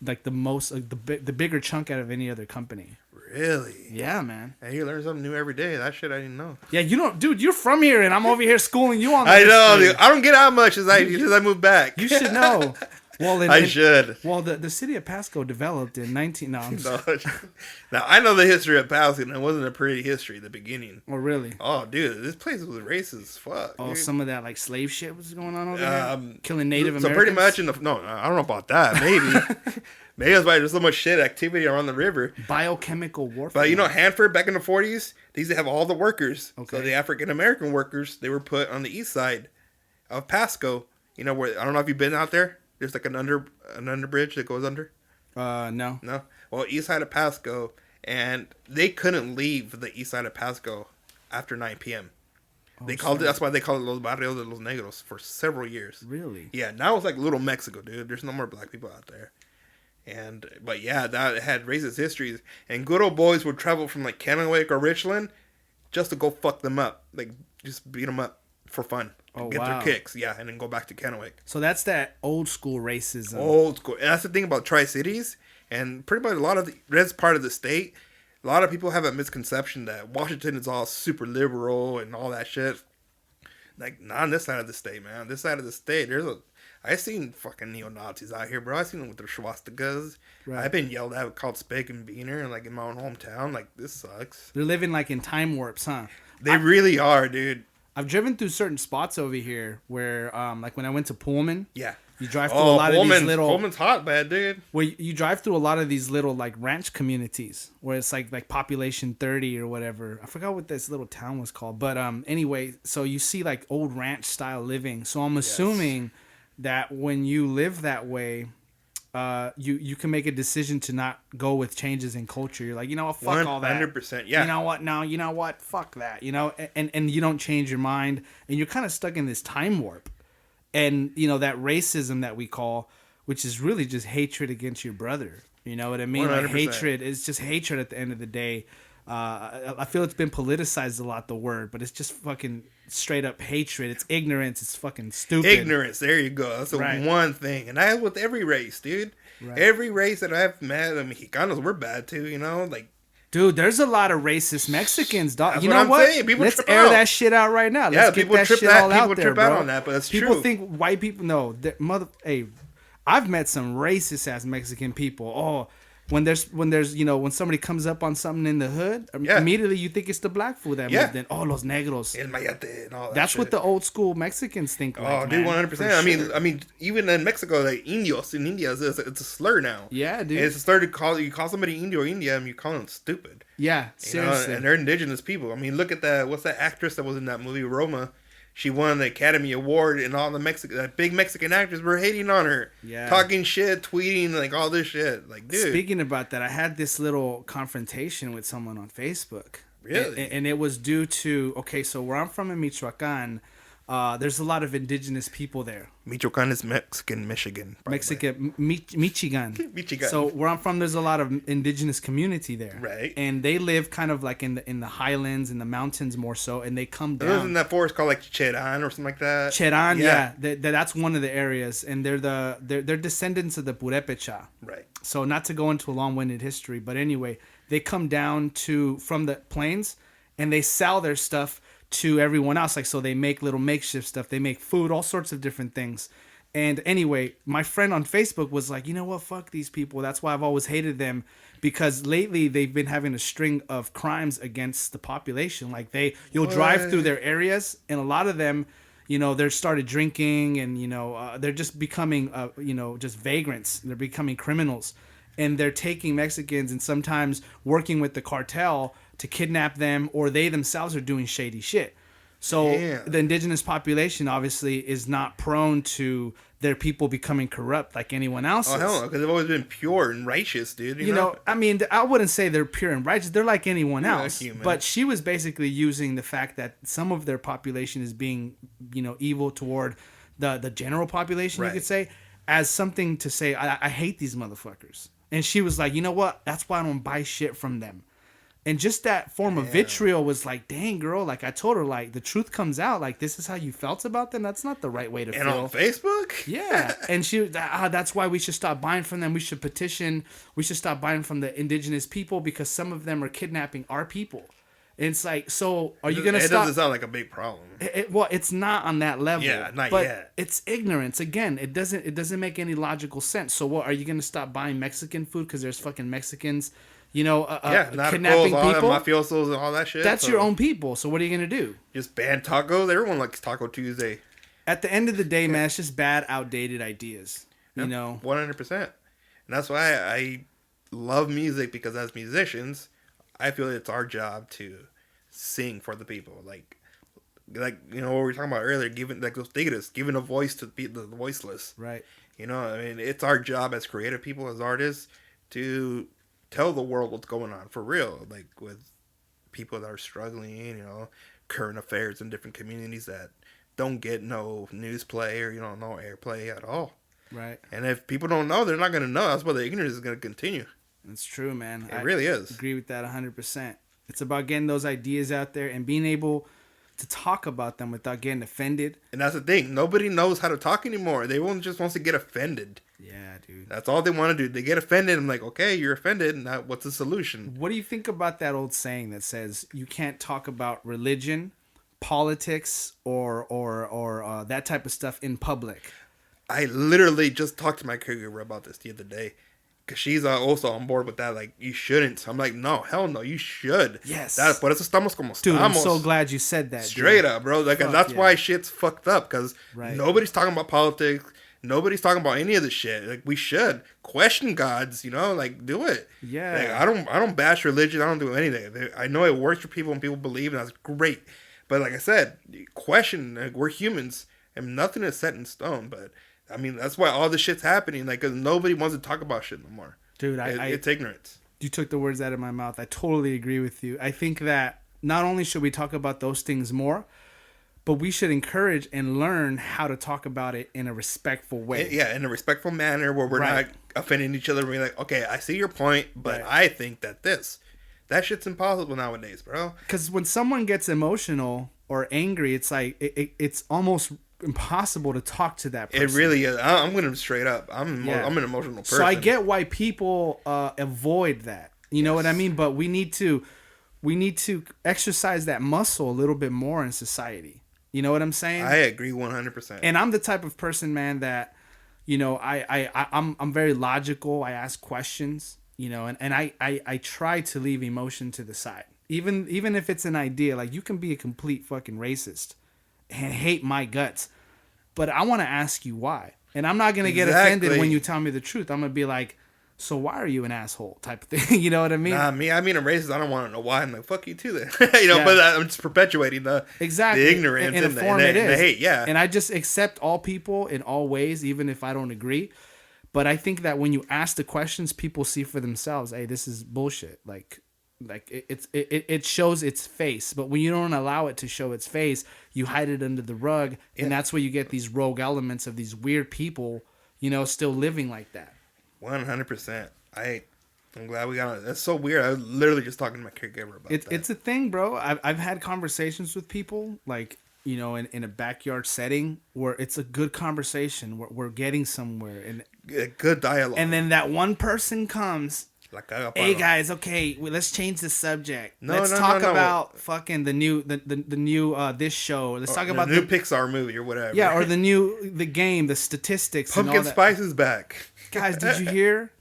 like the most the bigger chunk out of any other company. Really? Yeah, man. And you learn something new every day. That shit I didn't know. Yeah, you don't, dude. You're from here, and I'm over here schooling you on. I know. history. Dude, I don't get out much as I move back. You should know. Well, I should. Well, the city of Pasco developed in 19. No, I'm just, Now I know the history of Pasco, and it wasn't a pretty history at the beginning. oh, really? Oh, dude, this place was racist as fuck. Oh, dude. some of that like slave shit was going on over there, killing Native So Americans. pretty much no, I don't know about that. Maybe, maybe that's why there's so much shit activity around the river. Biochemical warfare. But you know, Hanford back in the 40s, they used to have all the workers. Okay. So the African American workers, they were put on the east side of Pasco. You know where? I don't know if you've been out there. There's like an underbridge that goes under. No. No. Well, east side of Pasco, and they couldn't leave the east side of Pasco after 9 p.m. They called it. That's why they call it Los Barrios de los Negros for several years. Really? Yeah. Now it's like Little Mexico, dude. There's no more black people out there. But yeah, that had racist histories, and good old boys would travel from like Kennewick or Richland just to go fuck them up, like just beat them up for fun. Oh, get wow. their kicks, yeah, and then go back to Kennewick. So that's that old school racism. Old school. And that's the thing about Tri-Cities, and pretty much a lot of that's part of the state. A lot of people have a misconception that Washington is all super liberal and all that shit. Like, not on this side of the state, man. This side of the state, I seen fucking neo-Nazis out here, bro. I seen them with their swastikas. Right. I've been yelled at, called Spake and Beaner, like in my own hometown. Like, this sucks. They're living like in time warps, huh? They really are, dude. I've driven through certain spots over here where, like when I went to Pullman. Yeah. You drive through a lot of these little. Pullman's hot, bad, dude. Well, you drive through a lot of these little like ranch communities where it's like population 30 or whatever. I forgot what this little town was called, but anyway, so you see like old ranch style living. So I'm assuming that when you live that way, you can make a decision to not go with changes in culture. You're like, you know what, fuck all that. 100%, yeah. You know what? No, you know what? Fuck that. You know, and you don't change your mind, and you're kind of stuck in this time warp. And, you know, that racism that we call, which is really just hatred against your brother. You know what I mean? 100%. Like hatred is just hatred at the end of the day. I feel it's been politicized a lot, the word, but it's just fucking straight up hatred. It's ignorance. It's fucking stupid. Ignorance. There you go. That's the one thing. And I have with every race, dude. Right. Every race that I've met, the Mexicanos were bad too, you know? Like, dude, there's a lot of racist Mexicans, dog. That's you know what I'm saying. People Let's trip air out. that shit out right now. Yeah, Let's people get that trip shit that. all People out there, trip bro. out on that, but that's true. People think white people. No, hey, I've met some racist ass Mexican people. Oh, when there's you know when somebody comes up on something in the hood, immediately you think it's the black food that moved in. Oh, los negros. El mayate and all that. That's shit. what the old school Mexicans think. Oh, like, dude, man, 100%. I mean, even in Mexico, like indios in India, it's a slur now. Yeah, dude. And it's a slur to you call somebody Indio or India, and you call them stupid. Yeah, seriously. You know, and they're indigenous people. I mean, look at what's that actress that was in that movie Roma? she won the Academy Award, and all the big Mexican actors were hating on her, talking shit, tweeting like all this shit. Like, dude. Speaking about that, I had this little confrontation with someone on Facebook. Really? And it was due to, okay, so where I'm from in Michoacan, there's a lot of indigenous people there. Michoacan is Mexican, Michigan. Michigan. Michigan. So where I'm from, there's a lot of indigenous community there. Right. And they live kind of like in the highlands, in the mountains more so, and they come down. Isn't that forest called like Cheran or something like that? Cheran, yeah. That's one of the areas, and they're descendants of the Purepecha. Right. So not to go into a long-winded history, but anyway, they come down from the plains, and they sell their stuff to everyone else. Like, so they make little makeshift stuff. They make food, all sorts of different things. And anyway, my friend on Facebook was like, you know what? Fuck these people. That's why I've always hated them, because lately they've been having a string of crimes against the population. Like you'll drive through their areas, and a lot of them, they're started drinking, and, they're just becoming, just vagrants. They're becoming criminals, and they're taking Mexicans and sometimes working with the cartel to kidnap them, or they themselves are doing shady shit. So the indigenous population obviously is not prone to their people becoming corrupt like anyone else. Oh, hell no, because they've always been pure and righteous, dude. You know? I mean, I wouldn't say they're pure and righteous. They're like anyone else. But she was basically using the fact that some of their population is being, evil toward the general population, you could say, as something to say, I hate these motherfuckers. And she was like, you know what? That's why I don't buy shit from them. And just that form of vitriol was like, dang, girl. Like, I told her, like, the truth comes out. Like, this is how you felt about them. That's not the right way to feel. And on Facebook? Yeah. And she was, that's why we should stop buying from them. We should petition. We should stop buying from the indigenous people, because some of them are kidnapping our people. And it's like, so are you going to stop? It doesn't sound like a big problem. Well, it's not on that level. Yeah, not but yet. It's ignorance. Again, it doesn't make any logical sense. So what, are you going to stop buying Mexican food because there's fucking Mexicans, kidnapping people, mafiosos and all that shit. That's your own people. So what are you gonna do? Just ban tacos. Everyone likes Taco Tuesday. At the end of the day, man, it's just bad, outdated ideas. 100%. And that's why I love music, because as musicians, I feel it's our job to sing for the people. Like what we were talking about earlier, giving like those theaters, giving a voice to the voiceless. Right. It's our job as creative people, as artists, to tell the world what's going on for real, like with people that are struggling, current affairs in different communities that don't get no news play or, no airplay at all. Right. And if people don't know, they're not going to know. That's why the ignorance is going to continue. That's true, man. It really is. Agree with that 100%. It's about getting those ideas out there and being able to talk about them without getting offended. And that's the thing. Nobody knows how to talk anymore. Everyone just wants to get offended. Yeah, dude. That's all they want to do. They get offended. I'm like, okay, you're offended. Now, what's the solution? What do you think about that old saying that says you can't talk about religion, politics, or that type of stuff in public? I literally just talked to my caregiver about this the other day. Because she's also on board with that. Like, you shouldn't. I'm like, no, hell no, you should. Yes. Por eso estamos como estamos. Dude, I'm so glad you said that. Straight up, bro. Like, that's why shit's fucked up. Because nobody's talking about politics. Nobody's talking about any of this shit. Like, we should question gods, like, do it. Yeah. Like, I don't bash religion. I don't do anything. I know it works for people and people believe, and that's great. But like I said, question. Like, we're humans, and nothing is set in stone. But I mean, that's why all this shit's happening. Like, because nobody wants to talk about shit no more. Dude, it's ignorance. You took the words out of my mouth. I totally agree with you. I think that not only should we talk about those things more, but we should encourage and learn how to talk about it in a respectful way. Yeah, in a respectful manner where we're not offending each other. We're like, okay, I see your point, but I think that that shit's impossible nowadays, bro. Because when someone gets emotional or angry, it's like it's almost impossible to talk to that person. It really is. I'm going to straight up. I'm an emotional person. So I get why people avoid that. You know what I mean? But we need to exercise that muscle a little bit more in society. You know what I'm saying? I agree 100%. And I'm the type of person, man, that I'm very logical. I ask questions, and I try to leave emotion to the side. Even if it's an idea, like, you can be a complete fucking racist and hate my guts, but I want to ask you why. And I'm not going to get offended when you tell me the truth. I'm going to be like, So why are you an asshole type of thing? You know what I mean? Nah, me, I mean, I'm racist. I don't want to know why. I'm like, fuck you too then. Yeah. But I'm just perpetuating the ignorance in a and, form and it is. the hate. Yeah. And I just accept all people in all ways, even if I don't agree. But I think that when you ask the questions, people see for themselves, hey, this is bullshit. Like it shows its face. But when you don't allow it to show its face, you hide it under the rug. And that's where you get these rogue elements of these weird people, still living like that. 100%. I'm glad we got it. That's so weird. I was literally just talking to my caregiver about that. It's a thing, bro. I've had conversations with people, like, in a backyard setting where it's a good conversation, where we're getting somewhere. And good dialogue. And then that one person comes, hey guys, okay, let's change the subject. Let's talk about fucking the new this show. Let's talk about the new Pixar movie or whatever. Yeah, or the game, the statistics. Pumpkin Spice is back. Guys, did you hear?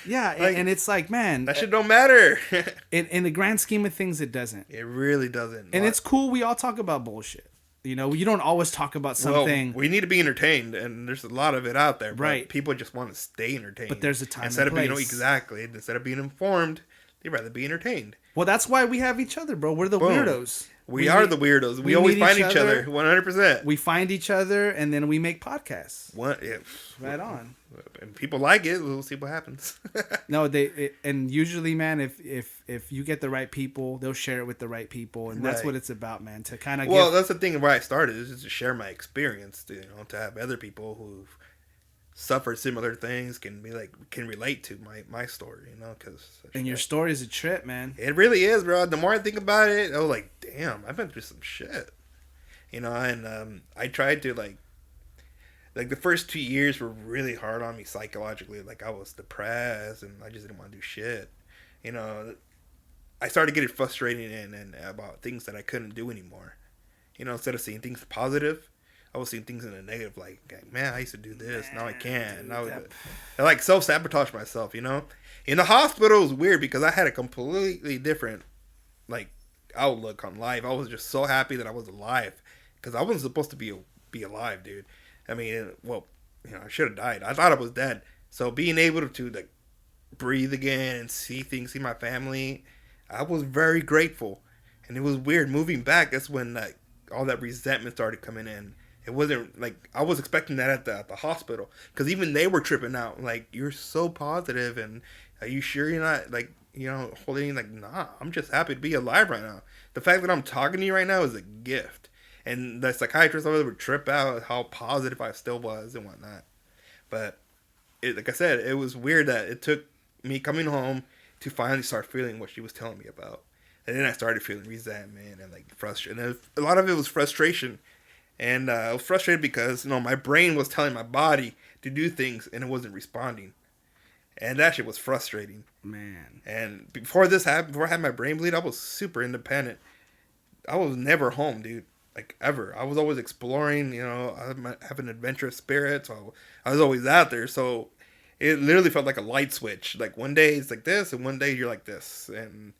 Yeah, and it's like, man, that shit don't matter. in the grand scheme of things, it doesn't. It really doesn't. And it's cool. We all talk about bullshit. You don't always talk about something. Well, we need to be entertained, and there's a lot of it out there. But right. People just want to stay entertained. But there's a time instead and of place. Exactly. Instead of being informed, they'd rather be entertained. Well, that's why we have each other, bro. We're the weirdos. We are the weirdos. We always find each other. 100%. We find each other, and then we make podcasts. Yeah. Right on. And people like it. We'll see what happens. No, and usually, man, if you get the right people, they'll share it with the right people, and that's what it's about, man. To kind of that's the thing where I started, is just to share my experience. To have other people who've suffered similar things can relate to my story, and your story is a trip, man. It really is, bro. The more I think about it, I was like, damn, I've been through some shit, and I tried to like the first 2 years were really hard on me psychologically. Like, I was depressed and I just didn't want to do shit. I started getting frustrated and about things that I couldn't do anymore. Instead of seeing things positive, I was seeing things in a negative. Like, man, I used to do this, now I can't. I like self-sabotage myself. In the hospital, it was weird because I had a completely different outlook on life. I was just so happy that I was alive because I wasn't supposed to be alive, dude. I mean, I should have died. I thought I was dead. So being able to breathe again and see my family, I was very grateful. And it was weird moving back. That's when all that resentment started coming in. It wasn't I was expecting that at the hospital, because even they were tripping out. Like, you're so positive, and are you sure you're not holding nah? I'm just happy to be alive right now. The fact that I'm talking to you right now is a gift. And the psychiatrist over there would trip out how positive I still was and whatnot. But like I said, it was weird that it took me coming home to finally start feeling what she was telling me about. And then I started feeling resentment and frustration. And a lot of it was frustration. And I was frustrated because my brain was telling my body to do things and it wasn't responding. And that shit was frustrating. Man. And before this happened, before I had my brain bleed, I was super independent. I was never home, dude. Ever. I was always exploring, I have an adventurous spirit, so I was always out there. So it literally felt like a light switch. One day it's like this, and one day you're like this. And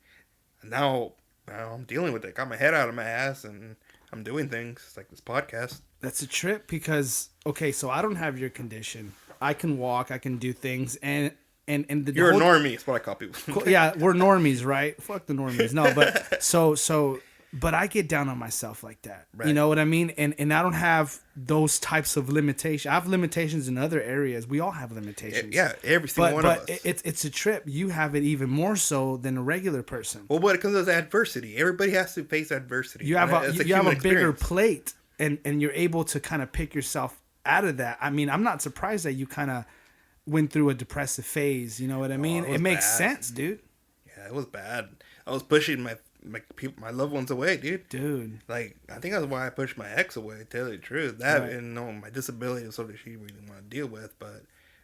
now I'm dealing with it. Got my head out of my ass, and I'm doing things like this podcast. That's a trip because, okay, so I don't have your condition. I can walk, I can do things, and you're a normie, is what I call people. Yeah, we're normies, right? Fuck the normies. No, but but I get down on myself like that. Right. You know what I mean? And I don't have those types of limitations. I have limitations in other areas. We all have limitations. Yeah, every single one of us. But it's a trip. You have it even more so than a regular person. Well, but because of adversity. Everybody has to face adversity. You have a bigger plate, and you're able to kind of pick yourself out of that. I mean, I'm not surprised that you kind of went through a depressive phase. You know what I mean? It makes sense, dude. Yeah, it was bad. I was pushing my loved ones away, dude. I think that's why I pushed my ex away, to tell you the truth. That right. And my disability was something she really didn't want to deal with, but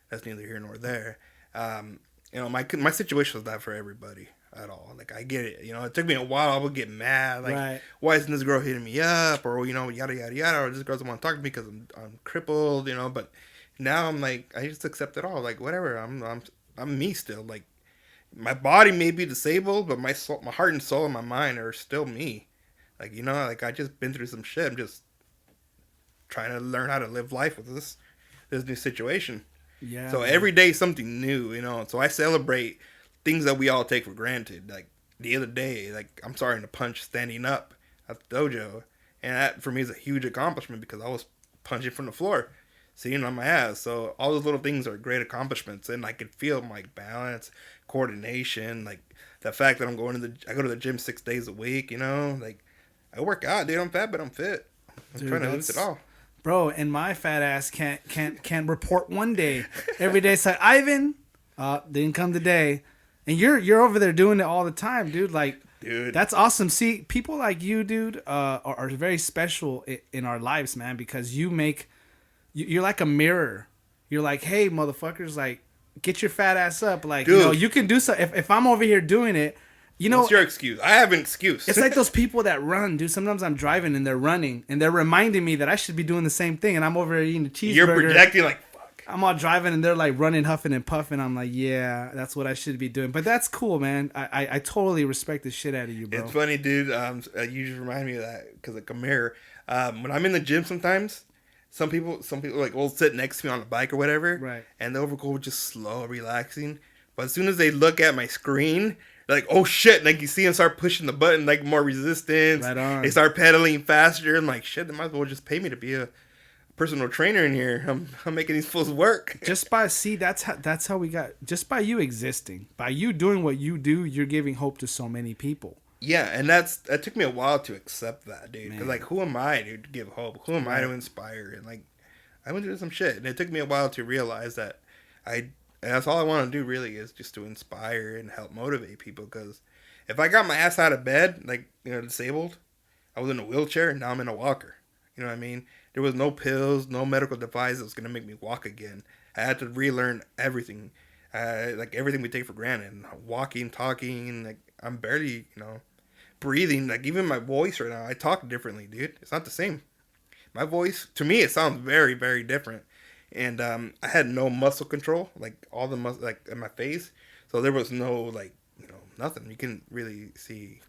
that's neither here nor there. My situation was not for everybody at all. I get it. It took me a while. I would get mad. Right. Why isn't this girl hitting me up? Or yada yada yada. Or this girl doesn't want to talk to me because I'm crippled. But now I'm I just accept it all. Whatever. I'm me still. My body may be disabled, but my soul, my heart and soul and my mind are still me. I just been through some shit. I'm just trying to learn how to live life with this new situation. Yeah. So man. every day is something new, you know. So I celebrate things that we all take for granted. Like the other day, like I'm starting to punch standing up at the dojo, and that for me is a huge accomplishment because I was punching from the floor, sitting on my ass. So all those little things are great accomplishments, and I can feel my balance, coordination, like the fact that I go to the gym 6 days a week. You know, like I work out, dude. I'm fat, but I'm fit. I'm Dude, trying to lose it all. Bro, and my fat ass can't report one day. Every day it's like, Ivan, didn't come today. And you're over there doing it all the time, dude. Like, Dude, that's awesome. See, people like you, dude, are very special in our lives, man, because you're like a mirror. You're like, hey, motherfuckers, like, get your fat ass up. Like, dude. you know, you can do so. If I'm over here doing it, you know, what's your excuse? I have an excuse. it's like those people that run, dude. Sometimes I'm driving and they're running and they're reminding me that I should be doing the same thing, and I'm over here eating a cheeseburger. You're projecting like, fuck. I'm all driving and they're like running, huffing and puffing. I'm like, yeah, that's what I should be doing. But that's cool, man. I totally respect the shit out of you, bro. It's funny, dude. You just remind me of that because like a mirror. When I'm in the gym, sometimes some people like will sit next to me on a bike or whatever, Right. And they'll go just slow, relaxing. But as soon as they look at my screen, they're like, oh shit! Like you see them start pushing the button, like more resistance. Right on. They start pedaling faster. I'm like, shit! They might as well just pay me to be a personal trainer in here. I'm making these fools work. Just by that's how we got. Just by you existing, by you doing what you do, you're giving hope to so many people. Yeah, and that took me a while to accept that, dude. Because, Man. like, who am I, dude, to give hope? Who am I to inspire? And, like, I went through some shit. And it took me a while to realize that that's all I want to do, really, is just to inspire and help motivate people. Because if I got my ass out of bed, like, you know, disabled, I was in a wheelchair, and now I'm in a walker. You know what I mean? There was no pills, no medical device that was going to make me walk again. I had to relearn everything. Like, everything we take for granted. Walking, talking, like, I'm barely, you know, breathing, like even my voice right now, I talk differently, dude. It's not the same. My voice, to me, it sounds very, very different. And I had no muscle control, like all the muscle, like in my face. So there was no, like, you know, nothing. You couldn't really see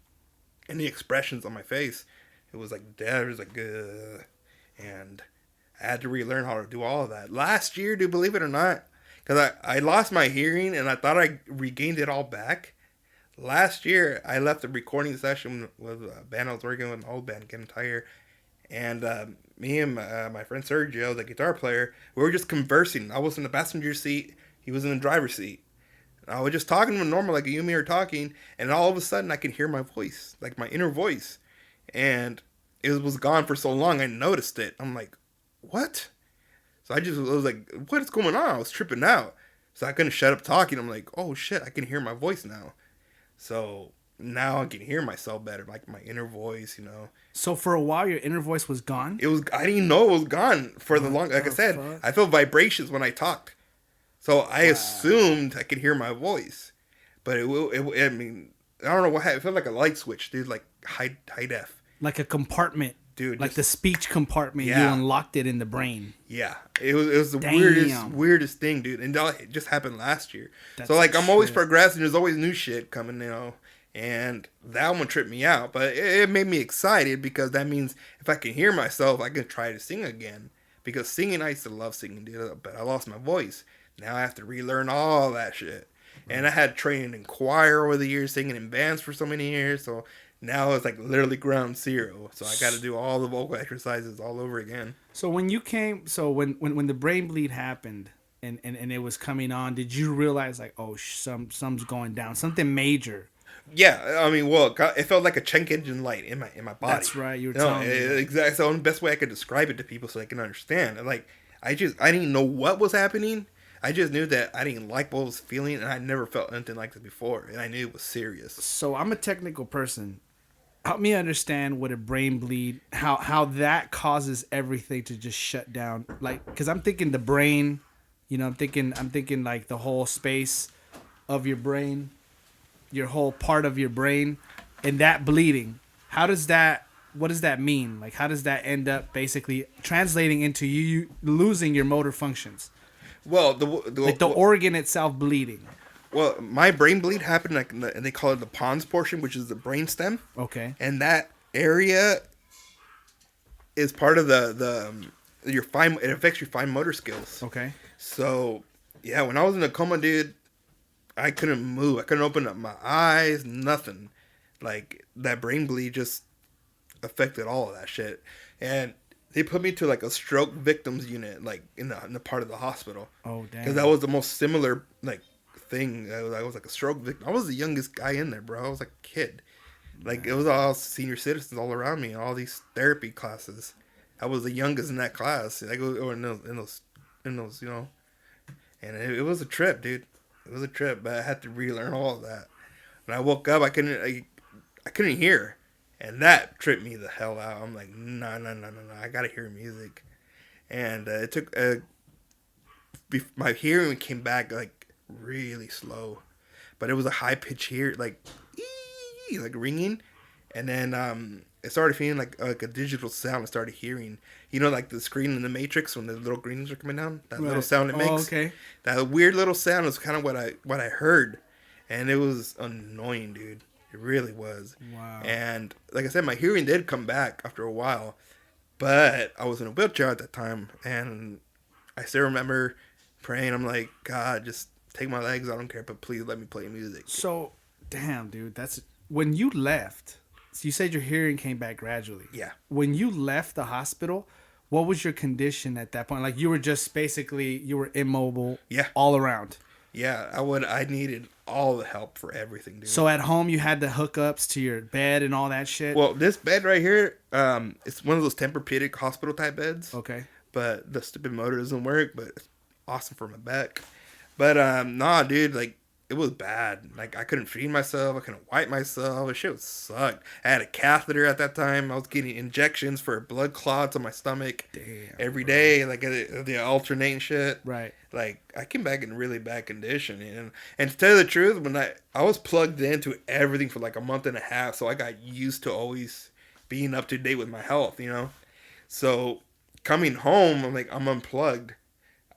any expressions on my face. It was like dead. It was like, and I had to relearn how to do all of that. Last year, dude, believe it or not, because I lost my hearing and I thought I regained it all back. Last year, I left a recording session with a band I was working with, an old band, Getting Tired. And me and my friend Sergio, the guitar player, we were just conversing. I was in the passenger seat. He was in the driver's seat. And I was just talking to him normal, like you and me are talking. And all of a sudden, I could hear my voice, like my inner voice. And it was gone for so long, I noticed it. I'm like, what? So I was like, what is going on? I was tripping out. So I couldn't shut up talking. I'm like, oh shit, I can hear my voice now. So now I can hear myself better, like my inner voice, you know. So for a while, your inner voice was gone? I didn't know it was gone for the long. Like I said, fuck? I felt vibrations when I talked, so I assumed I could hear my voice, but I mean, I don't know what happened. It felt like a light switch, dude, like high def, Like a compartment, dude, like the speech compartment. Yeah. You unlocked it in the brain. Yeah, it was the Damn. weirdest thing, dude, and it just happened last year. That's So like I'm always shit. progressing. There's always new shit coming, you know. And that one tripped me out, but it made me excited because that means if I can hear myself, I can try to sing again. Because singing, I used to love singing, dude, but I lost my voice. Now I have to relearn all that shit. And I had training in choir over the years, singing in bands for so many years. So now it's like literally ground zero. So I got to do all the vocal exercises all over again. So when you came, when the brain bleed happened and it was coming on, did you realize like, oh, something's going down, something major? Yeah, I mean, well, it felt like a check engine light in my body. That's right, you were telling me. Exactly. So the best way I could describe it to people so they can understand. And like, I didn't know what was happening. I just knew that I didn't like what I was feeling, and I never felt anything like this before, and I knew it was serious. So I'm a technical person. Help me understand what a brain bleed, how that causes everything to just shut down. Like, because I'm thinking the brain, you know, I'm thinking like the whole space of your brain, your whole part of your brain, and that bleeding. What does that mean? Like, how does that end up basically translating into you losing your motor functions? Well, the organ itself bleeding. Well, my brain bleed happened like and they call it the pons portion, which is the brain stem. Okay. And that area is part of your fine. It affects your fine motor skills. Okay. So Yeah, when I was in a coma, dude, I couldn't move. I couldn't open up my eyes. Nothing. Like that brain bleed just affected all of that shit, and they put me to like a stroke victims unit, like in the part of the hospital, Oh because that damn. was the most similar like thing. I was like a stroke victim. I was the youngest guy in there, bro. I was like a kid. Like it was all senior citizens all around me, all these therapy classes. I was the youngest in that class. Like or in those, and it was a trip, dude. It was a trip, but I had to relearn all of that. When I woke up, I couldn't hear, and that tripped me the hell out. I'm like, no, no, no, no, no. I gotta hear music, and it took my hearing came back like really slow, but it was a high pitch hear like like ringing, and then it started feeling like a digital sound. I started hearing, like the screen in the Matrix when the little greens are coming down. That little Right. sound it Oh, makes. okay. That weird little sound is kind of what I heard, and it was annoying, dude. It really was. Wow. And like I said, my hearing did come back after a while, but I was in a wheelchair at that time, and I still remember praying. I'm like, God, just take my legs. I don't care, but please let me play music. So, damn, dude, that's when you left. So you said your hearing came back gradually. Yeah. When you left the hospital, what was your condition at that point? Like you were just basically you were immobile. Yeah. All around. Yeah, I needed all the help for everything, dude. So at home you had the hookups to your bed and all that shit. Well, this bed right here, it's one of those Tempur-Pedic hospital type beds. Okay. But the stupid motor doesn't work, but it's awesome for my back. But nah, dude, like it was bad. Like I couldn't feed myself, I couldn't wipe myself. The shit sucked. I had a catheter at that time. I was getting injections for blood clots on my stomach. Damn, every bro. day, like the alternating shit. Right. Like I came back in really bad condition, and to tell you the truth, when I was plugged into everything for like a month and a half, so I got used to always being up to date with my health. So coming home, I'm unplugged.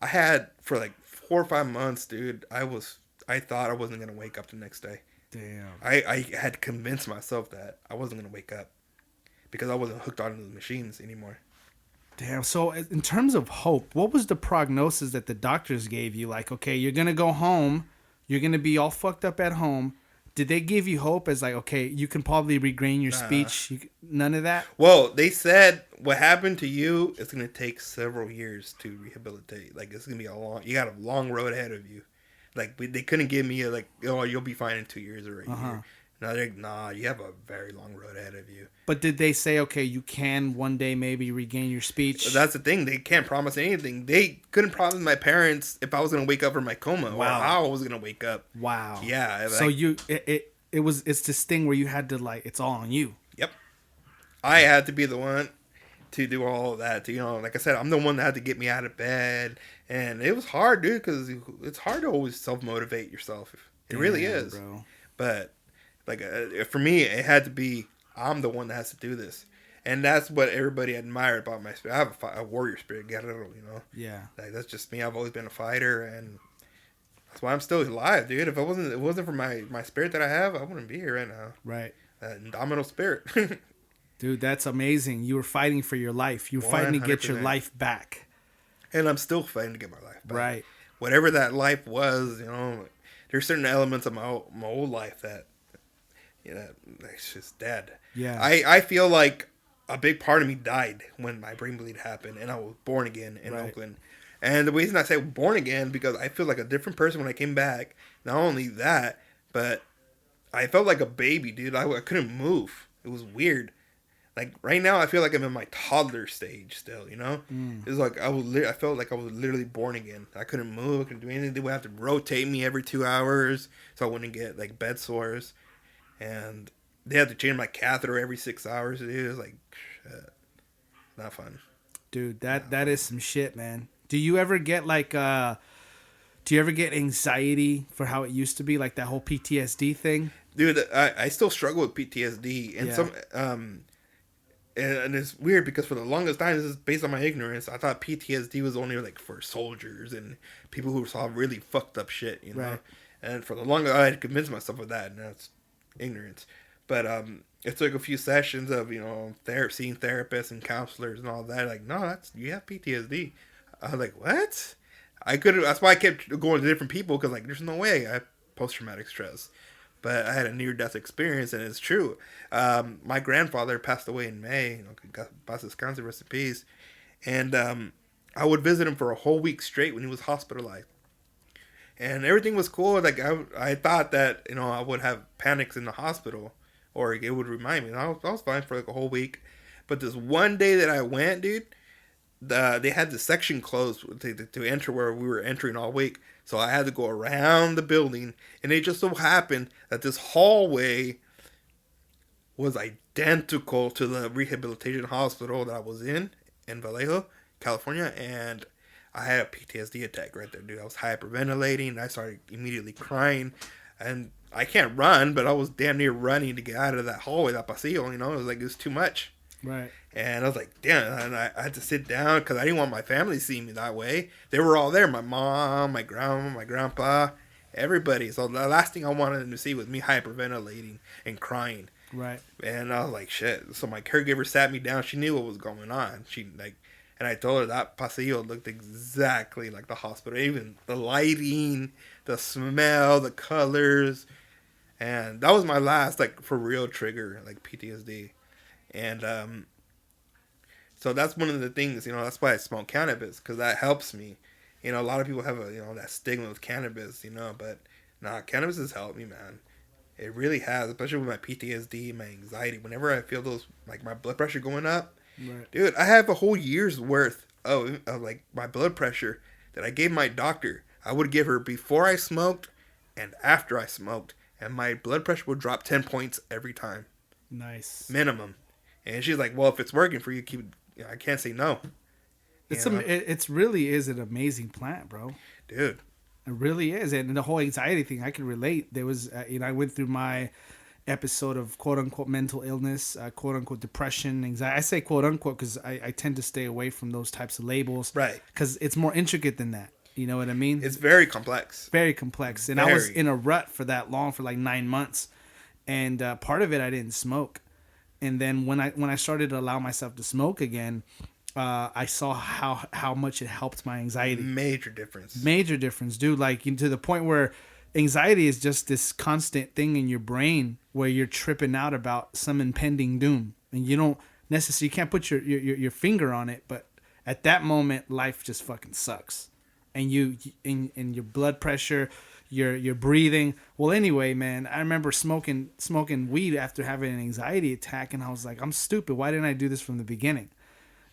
I had for like 4 or 5 months, dude. I thought I wasn't gonna wake up the next day. Damn. I had convinced myself that I wasn't gonna wake up because I wasn't hooked onto the machines anymore. Damn. So in terms of hope, what was the prognosis that the doctors gave you? Like, okay, you're gonna go home, you're gonna be all fucked up at home. Did they give you hope as like, okay, you can probably regain your speech? None of that? Well, they said what happened to you is going to take several years to rehabilitate. Like, it's going to be you got a long road ahead of you. Like, they couldn't give me you'll be fine in 2 years or a year. No, they're like, nah, you have a very long road ahead of you. But did they say, okay, you can one day maybe regain your speech? That's the thing. They can't promise anything. They couldn't promise my parents if I was going to wake up from my coma or how I was going to wake up. Wow. Yeah. So it's this thing where you had to it's all on you. Yep. I had to be the one to do all of that. Like I said, I'm the one that had to get me out of bed. And it was hard, dude, because it's hard to always self-motivate yourself. It really is. Bro. But for me, it had to be, I'm the one that has to do this. And that's what everybody admired about my spirit. I have a warrior spirit, guerrero, Yeah. Like, that's just me. I've always been a fighter, and that's why I'm still alive, dude. If it wasn't for my spirit that I have, I wouldn't be here right now. Right. That indomitable spirit. Dude, that's amazing. You were fighting for your life. You were fighting to get your 100%. Life back. And I'm still fighting to get my life back. Right. Whatever that life was, there's certain elements of my old life that, it's just dead. Yeah. I feel like a big part of me died when my brain bleed happened, and I was born again in Oakland. And the reason I say born again, because I feel like a different person when I came back. Not only that, but I felt like a baby, dude. I couldn't move. It was weird. Like right now, I feel like I'm in my toddler stage still. It's like I felt like I was literally born again. I couldn't move. I couldn't do anything. They would have to rotate me every 2 hours so I wouldn't get like bed sores, and they had to change my catheter every 6 hours. Dude. It was like, shit. Not fun. Dude, that is some shit, man. Do you ever get anxiety for how it used to be, like that whole PTSD thing? Dude, I still struggle with PTSD, and and it's weird because for the longest time, this is based on my ignorance. I thought PTSD was only like for soldiers and people who saw really fucked up shit, Right. And for the longest, I had convinced myself of that, and that's ignorance. But it took a few sessions of seeing therapists and counselors and all that. Like, no, you have PTSD. I was like, what? I could. That's why I kept going to different people because like, there's no way I have post traumatic stress. But I had a near death experience, and it's true. My grandfather passed away in May. You know, got cancer, rest in peace. And I would visit him for a whole week straight when he was hospitalized. And everything was cool. Like I thought that, you know, I would have panics in the hospital, or it would remind me. And I was fine for like a whole week. But this one day that I went, dude, they had the section closed to enter where we were entering all week. So I had to go around the building, and it just so happened that this hallway was identical to the rehabilitation hospital that I was in Vallejo, California, and I had a PTSD attack right there, dude. I was hyperventilating, and I started immediately crying, and I can't run, but I was damn near running to get out of that hallway, that pasillo, you know. It was like, it was too much. Right. And I was like, damn, and I had to sit down because I didn't want my family to see me that way. They were all there, my mom, my grandma, my grandpa, everybody. So the last thing I wanted them to see was me hyperventilating and crying. Right. And I was like, shit. So my caregiver sat me down. She knew what was going on. And I told her that pasillo looked exactly like the hospital. Even the lighting, the smell, the colors. And that was my last, like, for real trigger, like, PTSD. And so that's one of the things, you know, that's why I smoke cannabis, because that helps me. You know, a lot of people have that stigma with cannabis, you know, but nah, cannabis has helped me, man. It really has, especially with my PTSD, my anxiety. Whenever I feel those, like, my blood pressure going up, right. Dude, I have a whole year's worth of like my blood pressure that I gave my doctor. I would give her before I smoked and after I smoked, and my blood pressure would drop 10 points every time. Nice. Minimum. And she's like, well, if it's working for you, I can't say no. It's really is an amazing plant, bro. Dude. It really is. And the whole anxiety thing, I can relate. There was, I went through my episode of quote unquote mental illness, quote unquote depression, anxiety. I say quote unquote because I tend to stay away from those types of labels. Right. Because it's more intricate than that. You know what I mean? It's very complex. Very complex. And I was in a rut for that long, for like 9 months. And part of it, I didn't smoke. And then when I started to allow myself to smoke again, I saw how much it helped my anxiety. Major difference, dude. Like, to the point where anxiety is just this constant thing in your brain where you're tripping out about some impending doom, and you don't necessarily, you can't put your finger on it, but at that moment, life just fucking sucks, and in your blood pressure. Your breathing. Well, anyway, man, I remember smoking weed after having an anxiety attack, and I was like, I'm stupid. Why didn't I do this from the beginning?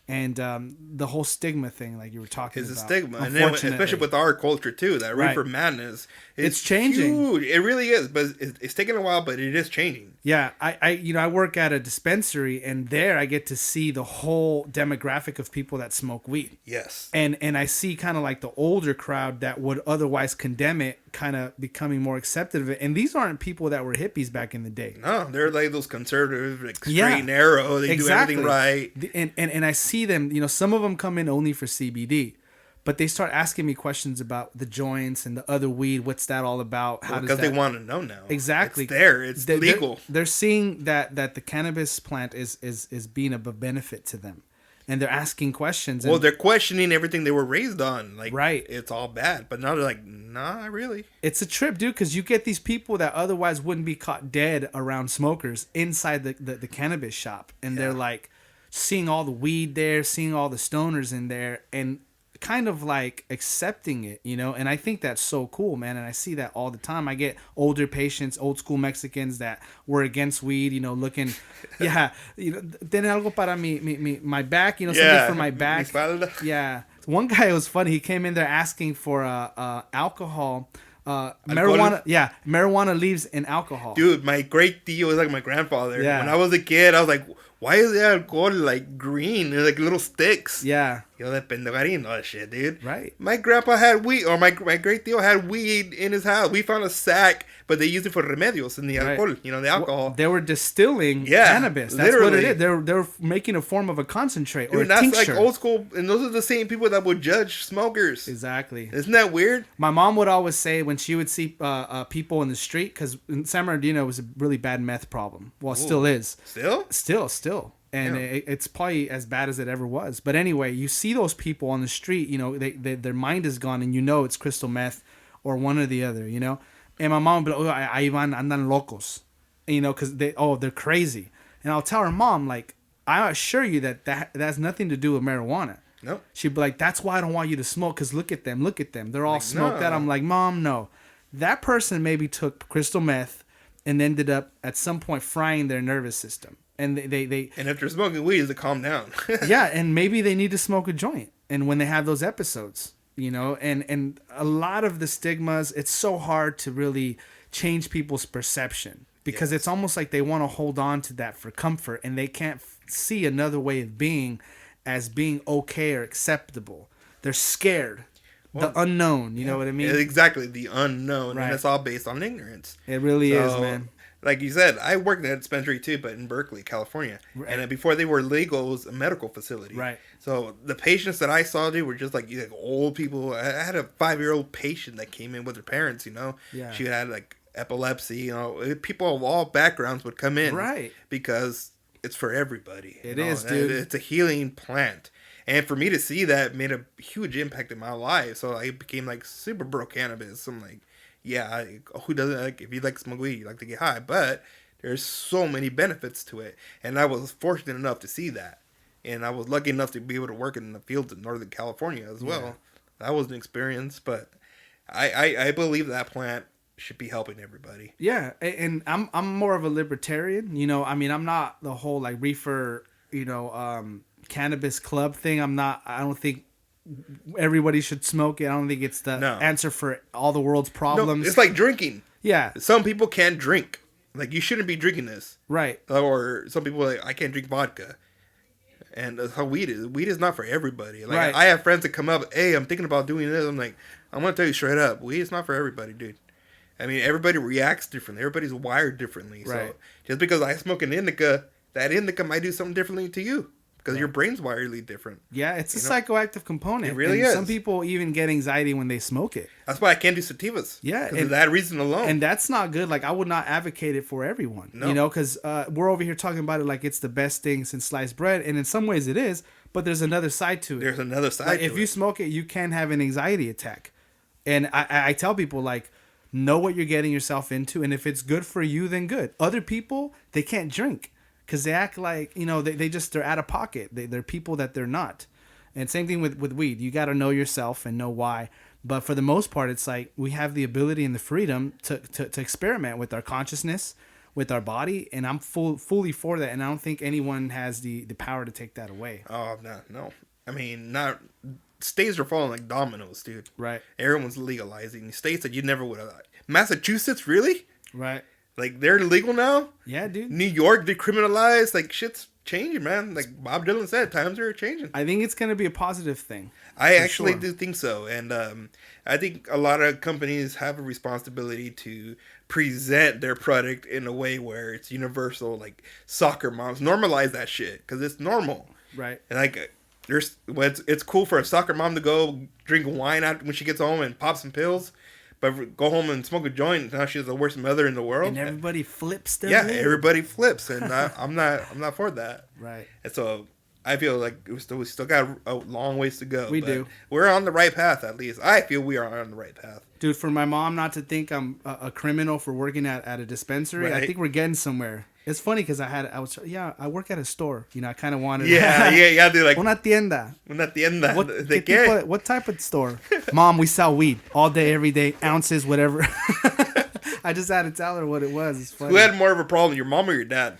And the whole stigma thing, like you were talking about, is a stigma, and then especially with our culture too. That reefer madness, it's changing. Huge. It really is, but it's taking a while, but it is changing. Yeah, I work at a dispensary, and there I get to see the whole demographic of people that smoke weed. Yes, and I see kind of like the older crowd that would otherwise condemn it, kind of becoming more accepted of it. And these aren't people that were hippies back in the day. No, they're like those conservative, like straight and narrow. They do everything right. And I see them, you know, some of them come in only for CBD, but they start asking me questions about the joints and the other weed. What's that all about? How because they want to know now. Exactly. It's there. It's legal. They're seeing that the cannabis plant is being of a benefit to them. And they're asking questions. Well, they're questioning everything they were raised on. Like, right. It's all bad. But now they're like, nah, not really. It's a trip, dude, because you get these people that otherwise wouldn't be caught dead around smokers inside the cannabis shop. And they're like seeing all the weed there, seeing all the stoners in there, and kind of like accepting it, you know. And I think that's so cool, man. And I see that all the time. I get older patients, old school Mexicans that were against weed, you know, looking, you know, tiene algo para my back, you know, something for my back. Yeah. One guy was funny. He came in there asking for alcohol. Marijuana, marijuana leaves in alcohol. Dude, my great tío is like my grandfather. Yeah. When I was a kid, I was like, why is the alcohol like green? They're like little sticks. Yeah. Yo, that pendejo, I didn't know that shit, dude. Right. My grandpa had weed, or my great tío had weed in his house. We found a sack, but they used it for remedios in the alcohol, you know, the alcohol. Well, they were distilling cannabis. That's literally what it is. They're making a form of a concentrate, dude, or a tincture. That's like old school, and those are the same people that would judge smokers. Exactly. Isn't that weird? My mom would always say when she would see people in the street, because in San Bernardino was a really bad meth problem. Well, it still is. Still? Still. And it's probably as bad as it ever was. But anyway, you see those people on the street, you know, their mind is gone, and you know it's crystal meth or one or the other, you know. And my mom would be like, oh, Ivan andan locos, you know, because they're crazy. And I'll tell her mom, like, I assure you that has nothing to do with marijuana. Nope. She'd be like, that's why I don't want you to smoke, because look at them. They're all smoked out. I'm like, Mom, no. That person maybe took crystal meth and ended up at some point frying their nervous system. And they and if they're smoking weed, to calm down. yeah, and maybe they need to smoke a joint. And when they have those episodes, you know, and a lot of the stigmas, it's so hard to really change people's perception, because it's almost like they want to hold on to that for comfort, and they can't see another way of being as being okay or acceptable. They're scared. The unknown, you know what I mean? Exactly, the unknown. Right. And it's all based on ignorance. It really is, man. Like you said, I worked in a dispensary too, but in Berkeley, California. Right. And before they were legal, it was a medical facility. Right. So the patients that I saw, dude, were just like old people. I had a 5-year-old patient that came in with her parents, you know. Yeah. She had like epilepsy, you know. People of all backgrounds would come in. Right. Because it's for everybody. It is, dude. It's a healing plant. And for me to see that made a huge impact in my life. So I became like super pro cannabis. I'm like, yeah, who doesn't like, if you like to smoke weed, you like to get high, but there's so many benefits to it. And I was fortunate enough to see that. And I was lucky enough to be able to work in the fields in Northern California as well. Yeah. That was an experience, but I believe that plant should be helping everybody. Yeah, and I'm more of a libertarian, you know. I mean, I'm not the whole like reefer, you know, cannabis club thing. I don't think everybody should smoke it. I don't think it's the answer for all the world's problems. No, it's like drinking. Yeah. Some people can't drink. Like, you shouldn't be drinking this. Right. Or some people are like, I can't drink vodka. And that's how weed is. Weed is not for everybody. Like, right. I have friends that come up, hey, I'm thinking about doing this. I'm like, I'm going to tell you straight up, weed is not for everybody, dude. I mean, everybody reacts differently. Everybody's wired differently. Right. So just because I smoke an indica, that indica might do something differently to you. Because your brain's wiredly different. Yeah, it's a psychoactive component. It really is. Some people even get anxiety when they smoke it. That's why I can't do sativas. Yeah. Because of that reason alone. And that's not good. Like, I would not advocate it for everyone. No. You know, because we're over here talking about it like it's the best thing since sliced bread. And in some ways it is. But there's another side to it. There's another side to it. If you smoke it, you can have an anxiety attack. And I tell people, like, know what you're getting yourself into. And if it's good for you, then good. Other people, they can't drink. Because they act like, you know, they're out of pocket. They're people that they're not. And same thing with weed. You got to know yourself and know why. But for the most part, it's like we have the ability and the freedom to experiment with our consciousness, with our body. And I'm fully for that. And I don't think anyone has the power to take that away. Oh, no. I mean, states are falling like dominoes, dude. Right. Everyone's legalizing. States that you never would have. Massachusetts, really? Right. Like, they're legal now? Yeah, dude. New York decriminalized. Like, shit's changing, man. Like Bob Dylan said, times are changing. I think it's going to be a positive thing. I actually do think so. And I think a lot of companies have a responsibility to present their product in a way where it's universal. Like, soccer moms. Normalize that shit. Because it's normal. Right. And, like, it's cool for a soccer mom to go drink wine out when she gets home and pop some pills. But go home and smoke a joint. Now she's the worst mother in the world. And everybody flips their lid. Everybody flips, and I'm not for that. Right. And so I feel like we still got a long ways to go. We do. We're on the right path, at least. I feel we are on the right path. Dude, for my mom not to think I'm a criminal for working at a dispensary, right. I think we're getting somewhere. It's funny because I work at a store. You know, I kind of wanted. Yeah. They're like Una tienda. What type of store? Mom, we sell weed all day, every day, ounces, whatever. I just had to tell her what it was. It's funny. Who had more of a problem, your mom or your dad?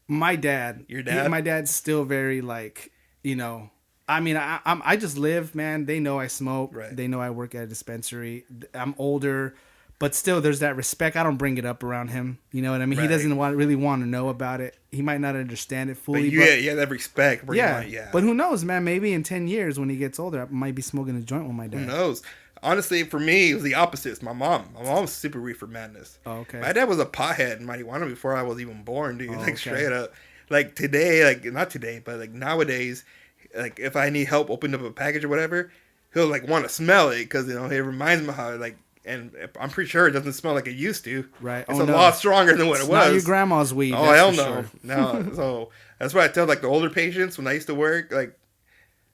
My dad. Your dad? My dad's still very like, you know. I mean, I just live, man. They know I smoke. Right. They know I work at a dispensary. I'm older. But still, there's that respect. I don't bring it up around him. You know what I mean? Right. He doesn't really want to know about it. He might not understand it fully. But you have that respect. Yeah. But who knows, man? Maybe in 10 years when he gets older, I might be smoking a joint with my dad. Who knows? Honestly, for me, it was the opposite. It's my mom. My mom was super reefer madness. Oh, okay. My dad was a pothead and marijuana before I was even born, dude. Like, straight up. Like, today, like, not today, but, like, nowadays, like, if I need help opening up a package or whatever, he'll, like, want to smell it because, you know, it reminds me how, like, and I'm pretty sure it doesn't smell like it used to. Right. It's a lot stronger than what it was. Not your grandma's weed. Oh, hell no. Sure. No. So that's why I tell like the older patients when I used to work, like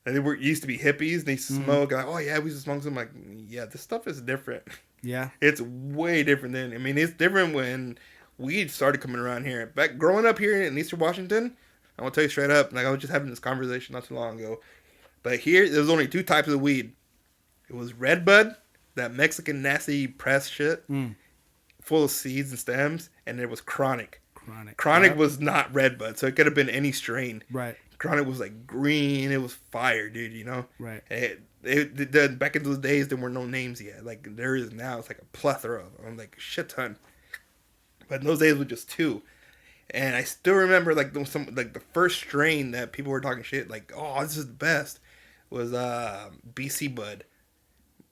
they used to be hippies. They used to smoke. Like, oh yeah, we used to smoke. So I'm like, yeah, this stuff is different. Yeah. It's way different than. I mean, it's different when weed started coming around here. Back growing up here in Eastern Washington, I'm gonna tell you straight up. Like I was just having this conversation not too long ago. But here, there's only 2 types of weed. It was red bud, that Mexican nasty press shit, full of seeds and stems, and there was chronic. Chronic was not red bud, so it could have been any strain. Right. Chronic was like green. It was fire, dude. You know. Right. Back in those days, there were no names yet. Like there is now, it's like a plethora of them, like a shit ton. But in those days, it was just 2. And I still remember like the first strain that people were talking shit like, oh, this is the best, was BC Bud.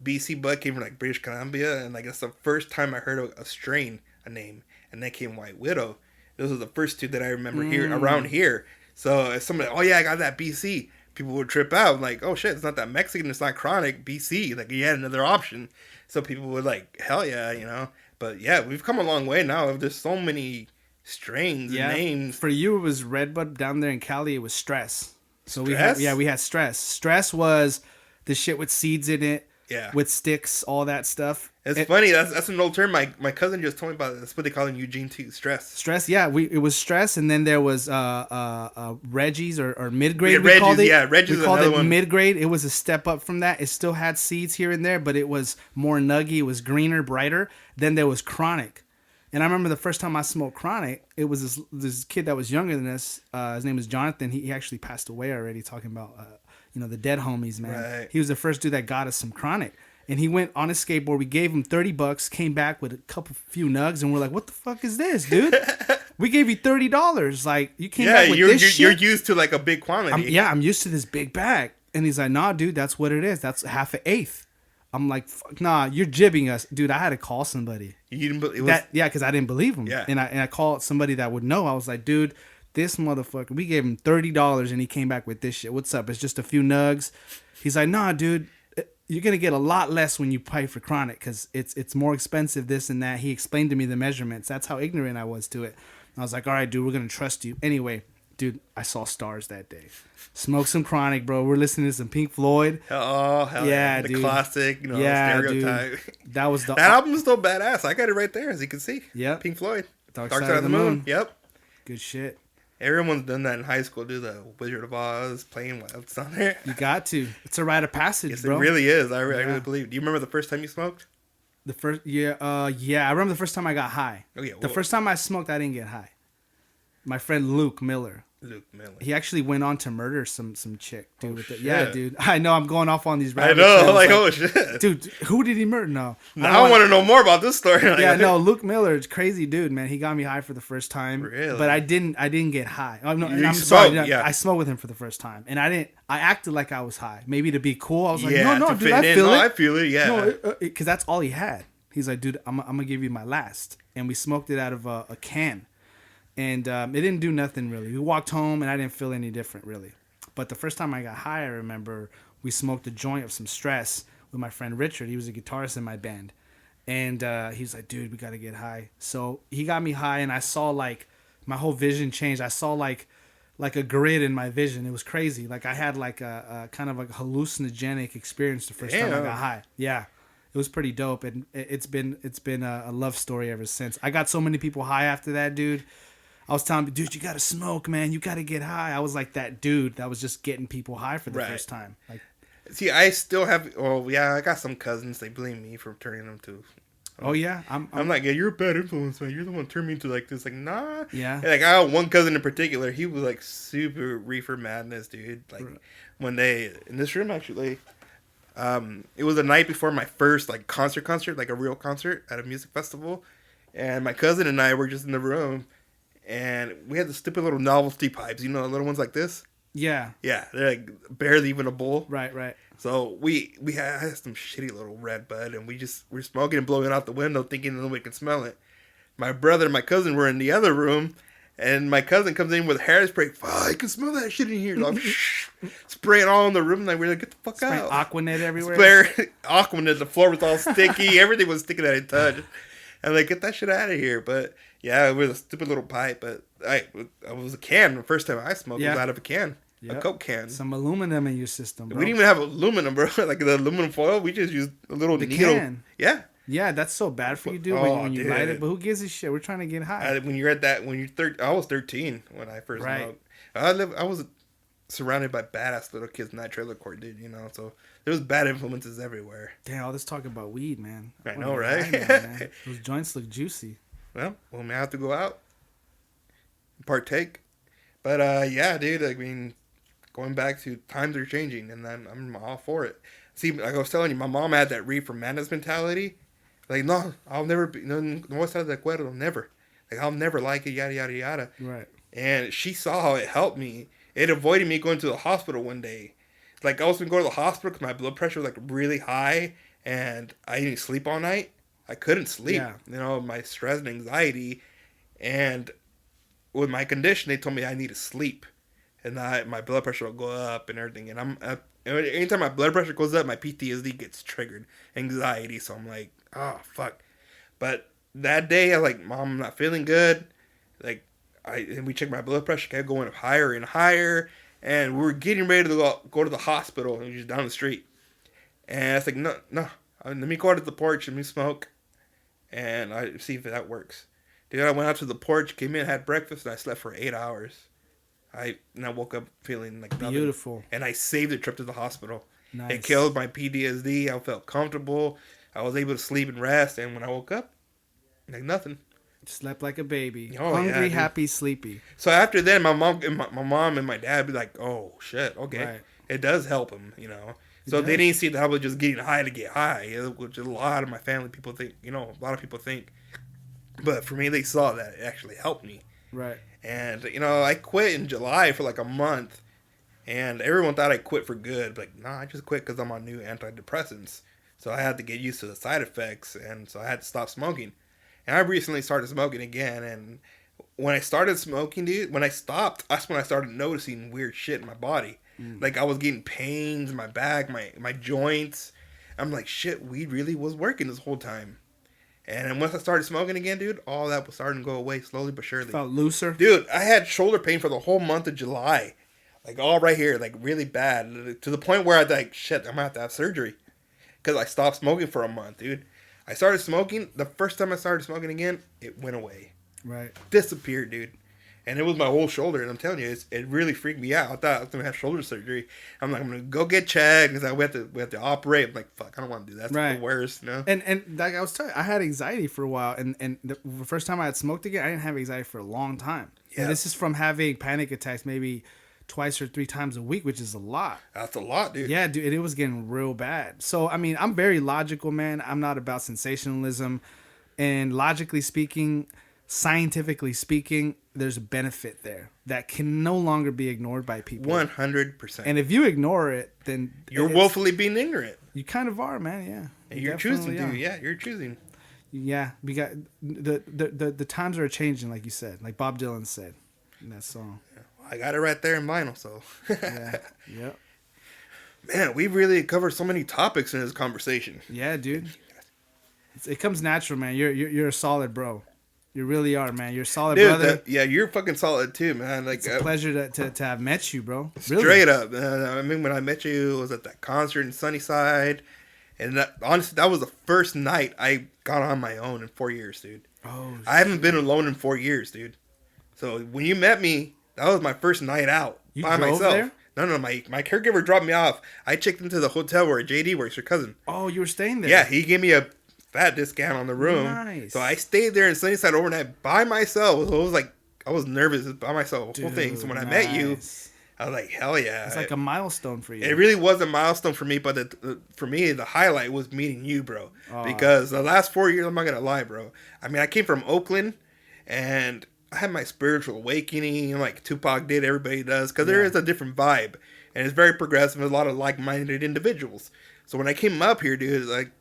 BC Bud came from like British Columbia, and like that's the first time I heard a strain, a name, and then came White Widow. Those are the first 2 that I remember here around here. So if somebody, oh yeah, I got that BC, people would trip out like, oh shit, it's not that Mexican, it's not chronic, BC. Like you had another option, so people would like, hell yeah, you know. But yeah, we've come a long way now. There's so many strains and names. For you, it was Redbud. Down there in Cali, it was Stress. So Stress? we had Stress. Stress was the shit with seeds in it. Yeah. With sticks, all that stuff. It's funny. That's an old term. My cousin just told me about it. That's what they call in Eugene too. Stress. Stress. Yeah. It was Stress, and then there was Reggie's or mid grade. Yeah, we called it. Yeah, Reggie's. We called it mid grade. It was a step up from that. It still had seeds here and there, but it was more nuggy. It was greener, brighter. Then there was Chronic. And I remember the first time I smoked Chronic, it was this kid that was younger than us. His name was Jonathan. He actually passed away already. Talking about the dead homies, man. Right. He was the first dude that got us some Chronic, and he went on his skateboard. We gave him $30, came back with a few nugs, and we're like, "What the fuck is this, dude? We gave you $30. Like you came back with this shit. You're used to like a big quantity. I'm used to this big bag." And he's like, "Nah, dude, that's what it is. That's half an eighth." I'm like, fuck, nah, you're jibbing us, dude. I had to call somebody. You didn't believe because I didn't believe him. Yeah, and I called somebody that would know. I was like, dude, this motherfucker. We gave him $30, and he came back with this shit. What's up? It's just a few nugs. He's like, nah, dude, you're gonna get a lot less when you pay for Chronic because it's more expensive. This and that. He explained to me the measurements. That's how ignorant I was to it. I was like, all right, dude, we're gonna trust you. Anyway, dude, I saw stars that day. Smoke some Chronic, bro. We're listening to some Pink Floyd. Oh, hell yeah. The classic, stereotype. Dude. That was that album's still badass. I got it right there, as you can see. Yeah. Pink Floyd. Dark Side of the Moon. Yep. Good shit. Everyone's done that in high school, dude. The Wizard of Oz, playing what's on there. You got to. It's a rite of passage, yes, bro. It really is. I really believe. Do you remember the first time you smoked? I remember the first time I got high. Oh, yeah. The first time I smoked, I didn't get high. My friend Luke Miller. He actually went on to murder some chick, dude. Yeah, dude. I know I'm going off on these rabbit trails. Like, oh shit. Dude, who did he murder? No. I want to know more about this story. Luke Miller is crazy dude, man. He got me high for the first time. Really? But I didn't get high. Oh, no, I'm sorry. I smoked with him for the first time. And I acted like I was high. Maybe to be cool. I was like, no, dude, I feel it. I feel it, yeah. No, because that's all he had. He's like, dude, I'm going to give you my last. And we smoked it out of a can. And it didn't do nothing really. We walked home and I didn't feel any different really. But the first time I got high, I remember we smoked a joint of some Stress with my friend Richard. He was a guitarist in my band. And he was like, dude, we got to get high. So he got me high and I saw like my whole vision changed. I saw like a grid in my vision. It was crazy. Like I had like a kind of like a hallucinogenic experience the first time I got high. Yeah. It was pretty dope. And it's been a love story ever since. I got so many people high after that, dude. I was telling me, dude, you gotta smoke, man. You gotta get high. I was like that dude that was just getting people high for the first time. Like, see, I still have. Oh yeah, I got some cousins. They blame me for turning them to. Oh yeah, I'm like, yeah, you're a bad influence, man. You're the one who turned me into like this. Like, nah. Yeah. And, like I got one cousin in particular. He was like super reefer madness, dude. Like one day in this room actually. It was the night before my first like concert, like a real concert at a music festival, and my cousin and I were just in the room. And we had the stupid little novelty pipes, the little ones like this. Yeah. Yeah, they're like barely even a bowl. Right. So we had some shitty little red bud, and we're smoking and blowing it out the window, thinking nobody can smell it. My brother and my cousin were in the other room, And my cousin comes in with hairspray. Fuck, I can smell that shit in here. So I'm spraying all in the room. Like, we're like, get the fuck Spraying out. Aquanet everywhere. Aquanet. The floor was all sticky. Everything was sticky that I touched. And like, get that shit out of here. But yeah, it was a stupid little pipe. But it was a can. The first time I smoked was out of a can. Yep. A Coke can. Some aluminum in your system, bro. We didn't even have aluminum, bro. Like the aluminum foil. We just used a little needle. Can. Yeah. Yeah, that's so bad for you, dude, when you light it. But who gives a shit? We're trying to get high. When you're at that, I was 13 when I first smoked. I was surrounded by badass little kids in that trailer court, dude. You know, so there was bad influences everywhere. Damn, all this talk about weed, man. I know, right? Man. Those joints look juicy. Well, we may have to go out, partake. But yeah, dude. I mean, going back to times are changing, and I'm all for it. See, like I was telling you, my mom had that reefer madness mentality. Like, no, I'll never be, no estar de acuerdo, never. Like, I'll never like it, yada, yada, yada. Right. And she saw how it helped me. It avoided me going to the hospital one day. Like, I was going to go to the hospital because my blood pressure was, like, really high, and I didn't sleep all night. I couldn't sleep. Yeah. You know, my stress and anxiety. And with my condition, they told me I need to sleep. And my blood pressure will go up and everything. And anytime my blood pressure goes up, my PTSD gets triggered. Anxiety. So I'm like, oh, fuck. But that day, I was like, Mom, I'm not feeling good. Like, and we checked my blood pressure, kept going up higher and higher. And we were getting ready to go to the hospital, and just down the street. And I was like, no. Let me go out to the porch, let me smoke. And I see if that works. Dude, I went out to the porch, came in, had breakfast, and I slept for 8 hours. I woke up feeling like nothing. Beautiful. And I saved the trip to the hospital. Nice. It killed my PTSD. I felt comfortable. I was able to sleep and rest. And when I woke up, like nothing. Slept like a baby. Oh, hungry, yeah, happy, sleepy. So after then, my mom and my dad be like, "Oh shit, okay, right. It does help them, you know." So they didn't see the help of just getting high to get high, which a lot of my family people think. You know, a lot of people think. But for me, they saw that it actually helped me. Right. And, you know, I quit in July for like a month. And everyone thought I quit for good. But like, nah, I just quit because I'm on new antidepressants. So I had to get used to the side effects. And so I had to stop smoking. And I recently started smoking again. And when I started smoking, dude, when I stopped, that's when I started noticing weird shit in my body. Like I was getting pains in my back, my joints. I'm like, shit, weed really was working this whole time. And once I started smoking again, dude, all that was starting to go away slowly but surely. Felt looser? Dude, I had shoulder pain for the whole month of July. Like, all right here, like, really bad. To the point where I was like, shit, I'm going to have to have surgery. Because I stopped smoking for a month, dude. I started smoking. The first time I started smoking again, it went away. Right. Disappeared, dude. And it was my whole shoulder. And I'm telling you, it really freaked me out. I thought I was going to have shoulder surgery. I'm like, I'm going to go get checked. Because we have to operate. I'm like, fuck, I don't want to do that. That's the worst, you know? And like I was telling you, I had anxiety for a while. And the first time I had smoked again, I didn't have anxiety for a long time. Yeah. And this is from having panic attacks maybe twice or 3 times a week, which is a lot. That's a lot, dude. Yeah, dude. And it was getting real bad. So, I mean, I'm very logical, man. I'm not about sensationalism. And logically speaking, scientifically speaking, there's a benefit there that can no longer be ignored by people. 100%. And if you ignore it, then you're willfully being ignorant. You kind of are, man. Yeah. And you're choosing to. Yeah, you're choosing. Yeah, we got the times are changing, like you said, like Bob Dylan said in that song. Yeah. I got it right there in vinyl, so. Yeah. Yep. Man, we really covered so many topics in this conversation. Yeah, dude. It comes natural, man. You're a solid bro. You really are, man. You're a solid brother. Yeah, you're fucking solid too, man. Like, it's a pleasure to have met you, bro. Really. Straight up. I mean, when I met you, it was at that concert in Sunnyside. And honestly, that was the first night I got on my own in 4 years, dude. Oh, shit. I haven't been alone in 4 years, dude. So when you met me, that was my first night out by myself. There? No, my caregiver dropped me off. I checked into the hotel where JD works, your cousin. Oh, you were staying there? Yeah, he gave me a fat discount on the room. Nice. So I stayed there in Sunnyside overnight by myself. So it was like, I was nervous by myself, the whole thing. So when I met you, I was like, hell yeah. It's like a milestone for you. It really was a milestone for me, but for me, the highlight was meeting you, bro. Because the last 4 years, I'm not going to lie, bro. I mean, I came from Oakland, and I had my spiritual awakening, like Tupac did, everybody does, because there is a different vibe. And it's very progressive, with a lot of like-minded individuals. So when I came up here, dude, like,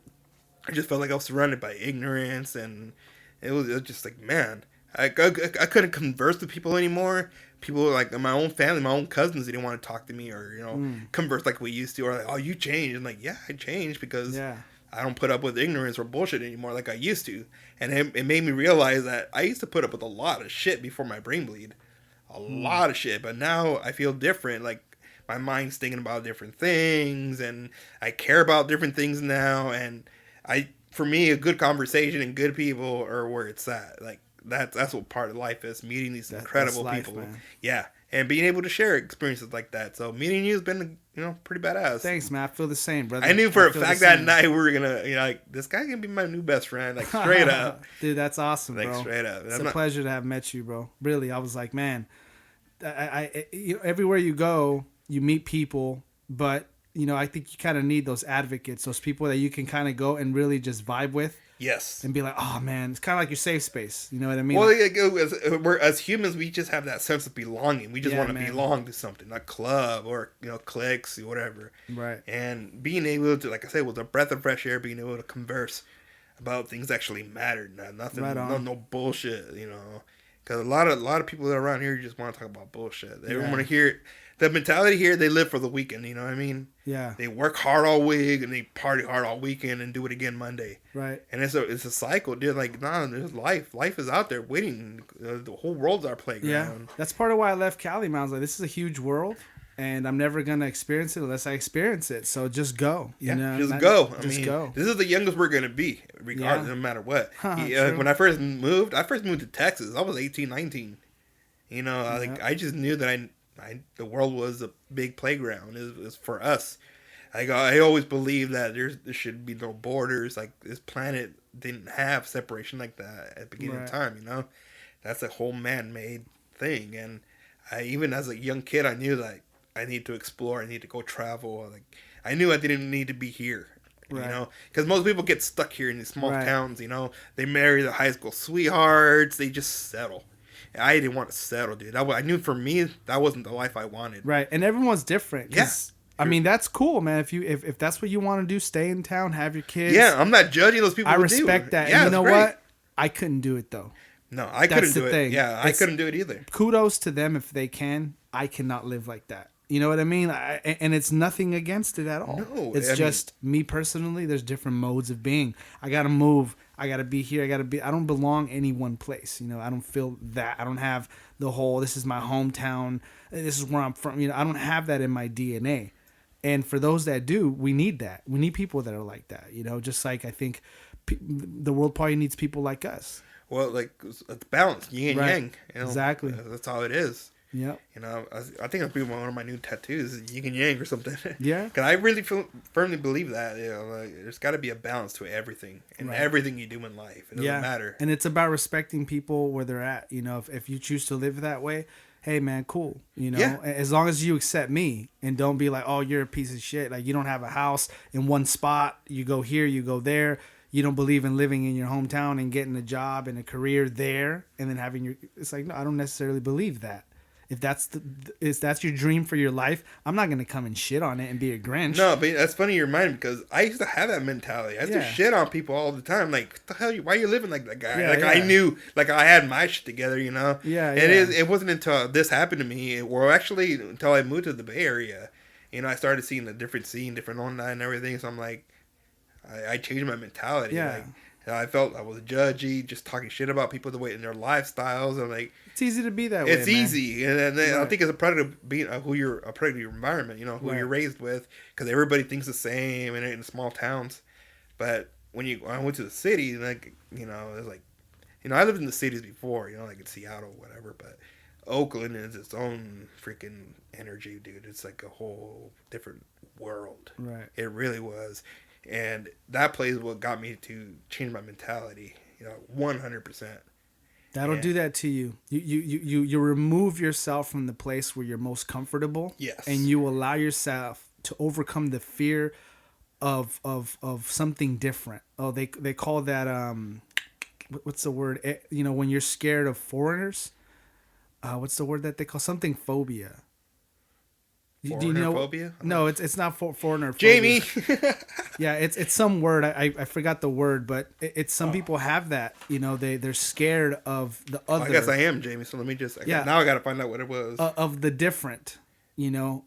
I just felt like I was surrounded by ignorance, and it was just like, man. I couldn't converse with people anymore. People like my own family, my own cousins, they didn't want to talk to me or converse like we used to. Or like, oh, you changed. I'm like, yeah, I changed because Yeah. I don't put up with ignorance or bullshit anymore like I used to. And it made me realize that I used to put up with a lot of shit before my brain bleed, a lot of shit. But now I feel different. Like my mind's thinking about different things, and I care about different things now. And for me, a good conversation and good people are where it's at. Like that's what part of life is, meeting these incredible life, people. man. Yeah, and being able to share experiences like that. So meeting you has been pretty badass. Thanks, man. I feel the same, brother. I knew for a feel the fact that same. night we were gonna like this guy gonna be my new best friend, like straight up. Dude, that's awesome, Like bro. straight up. It's a pleasure to have met you, bro. Really, I was like, man, everywhere you go, you meet people, but I think you kind of need those advocates, those people that you can kind of go and really just vibe with. Yes. And be like, oh man, it's kind of like your safe space. You know what I mean? Well, as humans, we just have that sense of belonging. We just want to belong to something, a club or cliques or whatever. Right. And being able to, like I said, with a breath of fresh air, being able to converse about things that actually mattered, nothing, no bullshit. Because a lot of people that are around here just want to talk about bullshit. They want to hear the mentality here. They live for the weekend. You know what I mean? Yeah. They work hard all week and they party hard all weekend and do it again Monday. Right. And it's a cycle, dude. Like, nah, there's life. Life is out there waiting. The whole world's our playground. Yeah. That's part of why I left Cali, man. I was like, this is a huge world, and I'm never gonna experience it unless I experience it. So just go. Just go. I mean, go. This is the youngest we're gonna be, regardless, no matter what. When I first moved to Texas. I was 18, 19. I just knew that the world was a big playground. It was for us. I always believed that there should be no borders. Like, this planet didn't have separation like that at the beginning of time. That's a whole man-made thing. And even as a young kid, I knew that I need to explore. I need to go travel. Like, I knew I didn't need to be here. Because most people get stuck here in these small towns. They marry the high school sweethearts. They just settle. I didn't want to settle, dude. I knew for me that wasn't the life I wanted. Right, and everyone's different. Yes. I mean, that's cool, man. If that's what you want to do, stay in town, have your kids. Yeah, I'm not judging those people. I respect that. Yeah, and you know what? I couldn't do it though. No, I couldn't do it. Thing. Yeah, I couldn't do it either. Kudos to them if they can. I cannot live like that. You know what I mean? And it's nothing against it at all. No, it's just me personally. There's different modes of being. I gotta move. I gotta be here. I don't belong any one place. I don't feel that. I don't have the whole. This is my hometown. This is where I'm from. I don't have that in my DNA. And for those that do, we need that. We need people that are like that. Just like I think the world probably needs people like us. Well, like, it's balance, yin and yang. Exactly. That's all it is. Yeah. I think I'll be one of my new tattoos, yin and yang or something. Yeah. Because I really firmly believe that. Like, there's got to be a balance to everything and everything you do in life. It doesn't matter. And it's about respecting people where they're at. If you choose to live that way, hey man, cool. As long as you accept me and don't be like, oh, you're a piece of shit. Like, you don't have a house in one spot. You go here, you go there. You don't believe in living in your hometown and getting a job and a career there and then having it's like, no, I don't necessarily believe that. If that's your dream for your life, I'm not gonna come and shit on it and be a Grinch. No, but that's funny you remind me, because I used to have that mentality. I used to shit on people all the time. Like, what the hell? Why are you living like that guy? I knew, like, I had my shit together. Yeah. It wasn't until this happened to me, or actually until I moved to the Bay Area, I started seeing a different scene, different online and everything. So I'm like, I changed my mentality. Yeah. Like, I felt I was judgy, just talking shit about people the way in their lifestyles. I'm like, it's easy to be that way. It's easy, and I think it's a product of being a product of your environment. Who you're raised with, because everybody thinks the same in small towns. But when I went to the city, like, it's like, I lived in the cities before, like in Seattle, whatever. But Oakland is its own freaking energy, dude. It's like a whole different world. Right. It really was. And that place is what got me to change my mentality, 100%. That'll do that to you. You remove yourself from the place where you're most comfortable. Yes. And you allow yourself to overcome the fear of something different. Oh, they call that what's the word? When you're scared of foreigners. What's the word that they call something phobia? Do you know? Phobia? No, it's not foreigner phobia. Jamie. Yeah, it's some word. I forgot the word, but it's some people have that. You know, they're scared of the other. I guess I am Jamie. So let me just. Now I got to find out what it was. Of the different. You know.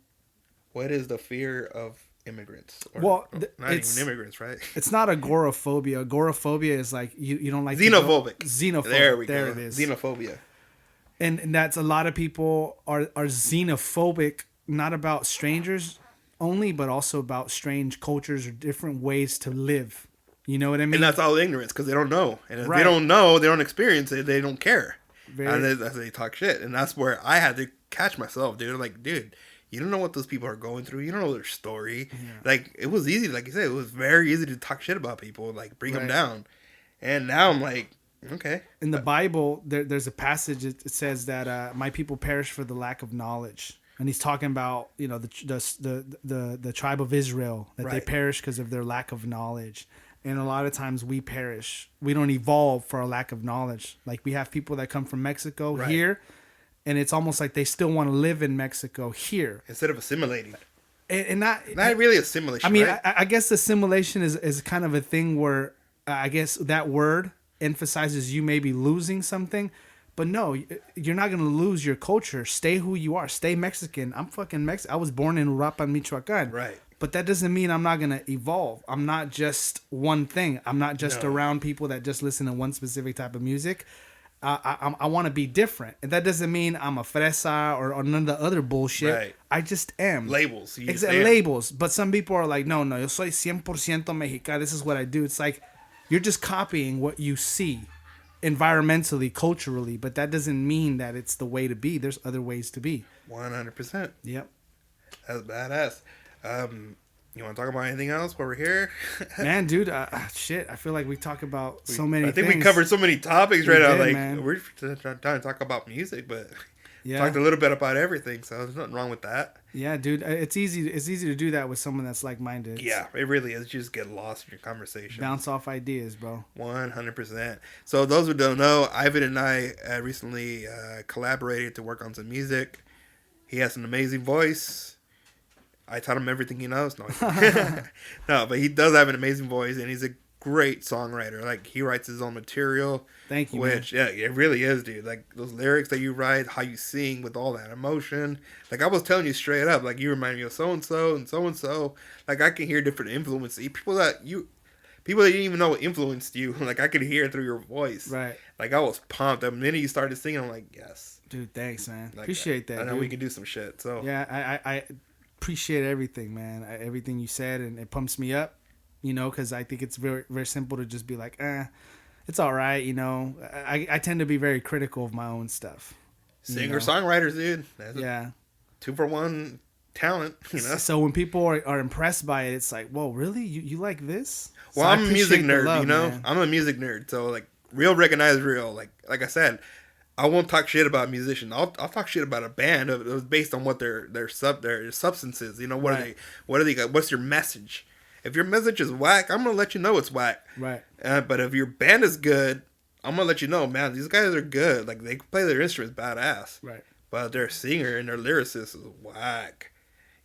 What is the fear of immigrants? Not even immigrants, right? It's not agoraphobia. Agoraphobia is like you don't like xenophobic. Xenophobic. There we go. There it is. Xenophobia. And that's a lot of people are xenophobic, not about strangers only, but also about strange cultures or different ways to live. You know what I mean? And that's all ignorance because they don't know. And if they don't know, they don't experience it, they don't care. And they talk shit. And that's where I had to catch myself, dude. Like, dude, you don't know what those people are going through. You don't know their story. Yeah. Like, it was easy. Like you said, it was very easy to talk shit about people, like bring them down. And now I'm like, okay. In the Bible, there's a passage. It says that my people perish for the lack of knowledge. And he's talking about, you know, the tribe of Israel, that they perish because of their lack of knowledge. And a lot of times we perish. We don't evolve for a lack of knowledge. Like, we have people that come from Mexico here, and it's almost like they still want to live in Mexico here. Instead of assimilating. And not really assimilation, I mean, I guess assimilation is kind of a thing where I guess that word emphasizes you maybe losing something. But no, you're not going to lose your culture. Stay who you are. Stay Mexican. I'm fucking Mexican. I was born in Uruapan, Michoacan. Right. But that doesn't mean I'm not going to evolve. I'm not just one thing. I'm not just around people that just listen to one specific type of music. I want to be different. And that doesn't mean I'm a fresa or none of the other bullshit. Right. I just am. Labels. Exactly. Labels. But some people are like, no, yo soy 100% mexicano. This is what I do. It's like, you're just copying what you see. Environmentally, culturally, but that doesn't mean that it's the way to be. There's other ways to be. 100%. Yep. That's badass. You want to talk about anything else while we're here? Man, dude, shit. I feel like we talk about so many things. I think we covered so many topics right now. Like, man. we're trying to talk about music, but talked a little bit about everything, so there's nothing wrong with that. Yeah, dude. It's easy to do that with someone that's like-minded. Yeah, it really is. You just get lost in your conversation. Bounce off ideas, bro. 100%. So those who don't know, Ivan and I recently collaborated to work on some music. He has an amazing voice. I taught him everything he knows. No, no, but he does have an amazing voice, and he's a great songwriter. Like, he writes his own material. Thank you, man. Yeah, it really is, dude. Like, those lyrics that you write, how you sing with all that emotion. Like, I was telling you straight up, like, you remind me of so-and-so and so-and-so. Like, I can hear different influences. People that you didn't even know influenced you. Like, I could hear it through your voice. Right. Like, I was pumped. The minute you started singing, I'm like, yes. Dude, thanks, man. Like, appreciate that, I know dude. we can do some shit, so. Yeah, I appreciate everything, man. Everything you said, and it pumps me up. You know, because I think it's very, very simple to just be like, it's all right. You know, I tend to be very critical of my own stuff. Singer-songwriters, dude. That's 2-for-1 talent, you know. So when people are impressed by it, it's like, whoa, really? You like this? Well, so I'm a music nerd, love, you know. Man. I'm a music nerd, so like, real recognize real. Like I said, I won't talk shit about musicians. I'll talk shit about a band. It was based on what their substances. You know, what are they? What's your message? If your message is whack, I'm gonna let you know it's whack. Right. But if your band is good, I'm gonna let you know, man, these guys are good. Like, they can play their instruments badass. Right. But their singer and their lyricist is whack.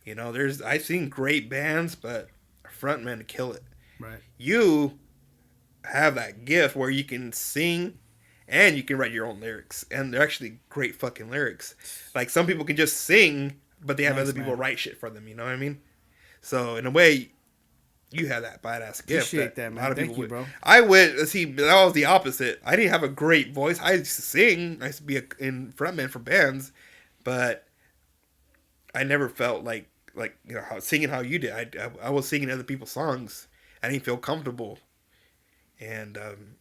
You know, I've seen great bands, but frontmen kill it. Right. You have that gift where you can sing and you can write your own lyrics, and they're actually great fucking lyrics. Like, some people can just sing, but they have other people write shit for them. You know what I mean? So in a way, you have that badass gift. Appreciate that, man. Thank you, bro. I would see. That was the opposite. I didn't have a great voice. I used to sing. I used to be in frontman for bands, but I never felt like you know, singing how you did. I was singing other people's songs. I didn't feel comfortable, and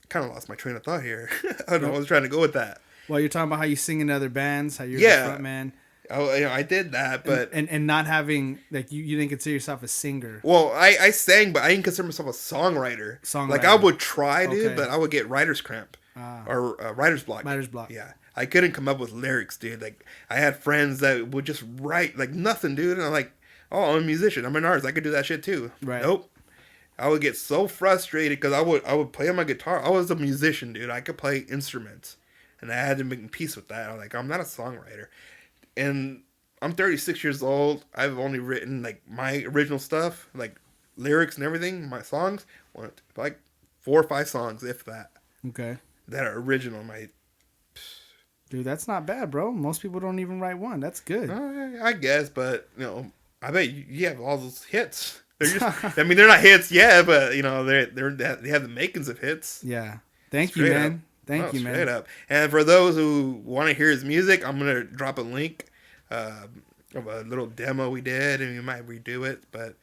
kind of lost my train of thought here. I don't know. I was trying to go with that. Well, you're talking about how you sing in other bands, how you're the frontman. Oh, you know, I did that, but and not having, like, you didn't consider yourself a singer. Well, I sang, but I didn't consider myself a songwriter. Like, I would try to, but I would get writer's cramp or writer's block. Writer's block. Yeah, I couldn't come up with lyrics, dude. Like, I had friends that would just write like nothing, dude, and I'm like, oh, I'm a musician, I'm an artist, I could do that shit too. Right. Nope. I would get so frustrated because I would play on my guitar. I was a musician, dude. I could play instruments, and I had to make peace with that. I'm like, I'm not a songwriter, and I'm 36 years old. I've only written like my original stuff, like lyrics and everything, my songs, like 4 or 5 songs, if that, Okay. that are original. My, Dude, that's not bad, bro. Most people don't even write one. That's good. I guess, but I bet you have all those hits. They're just, I mean, they're not hits yet, but they have the makings of hits. Yeah. Thank you, Straight man. up. Thank you, Straight man. up. And for those who want to hear his music, I'm gonna drop a link of a little demo we did, and we might redo it. But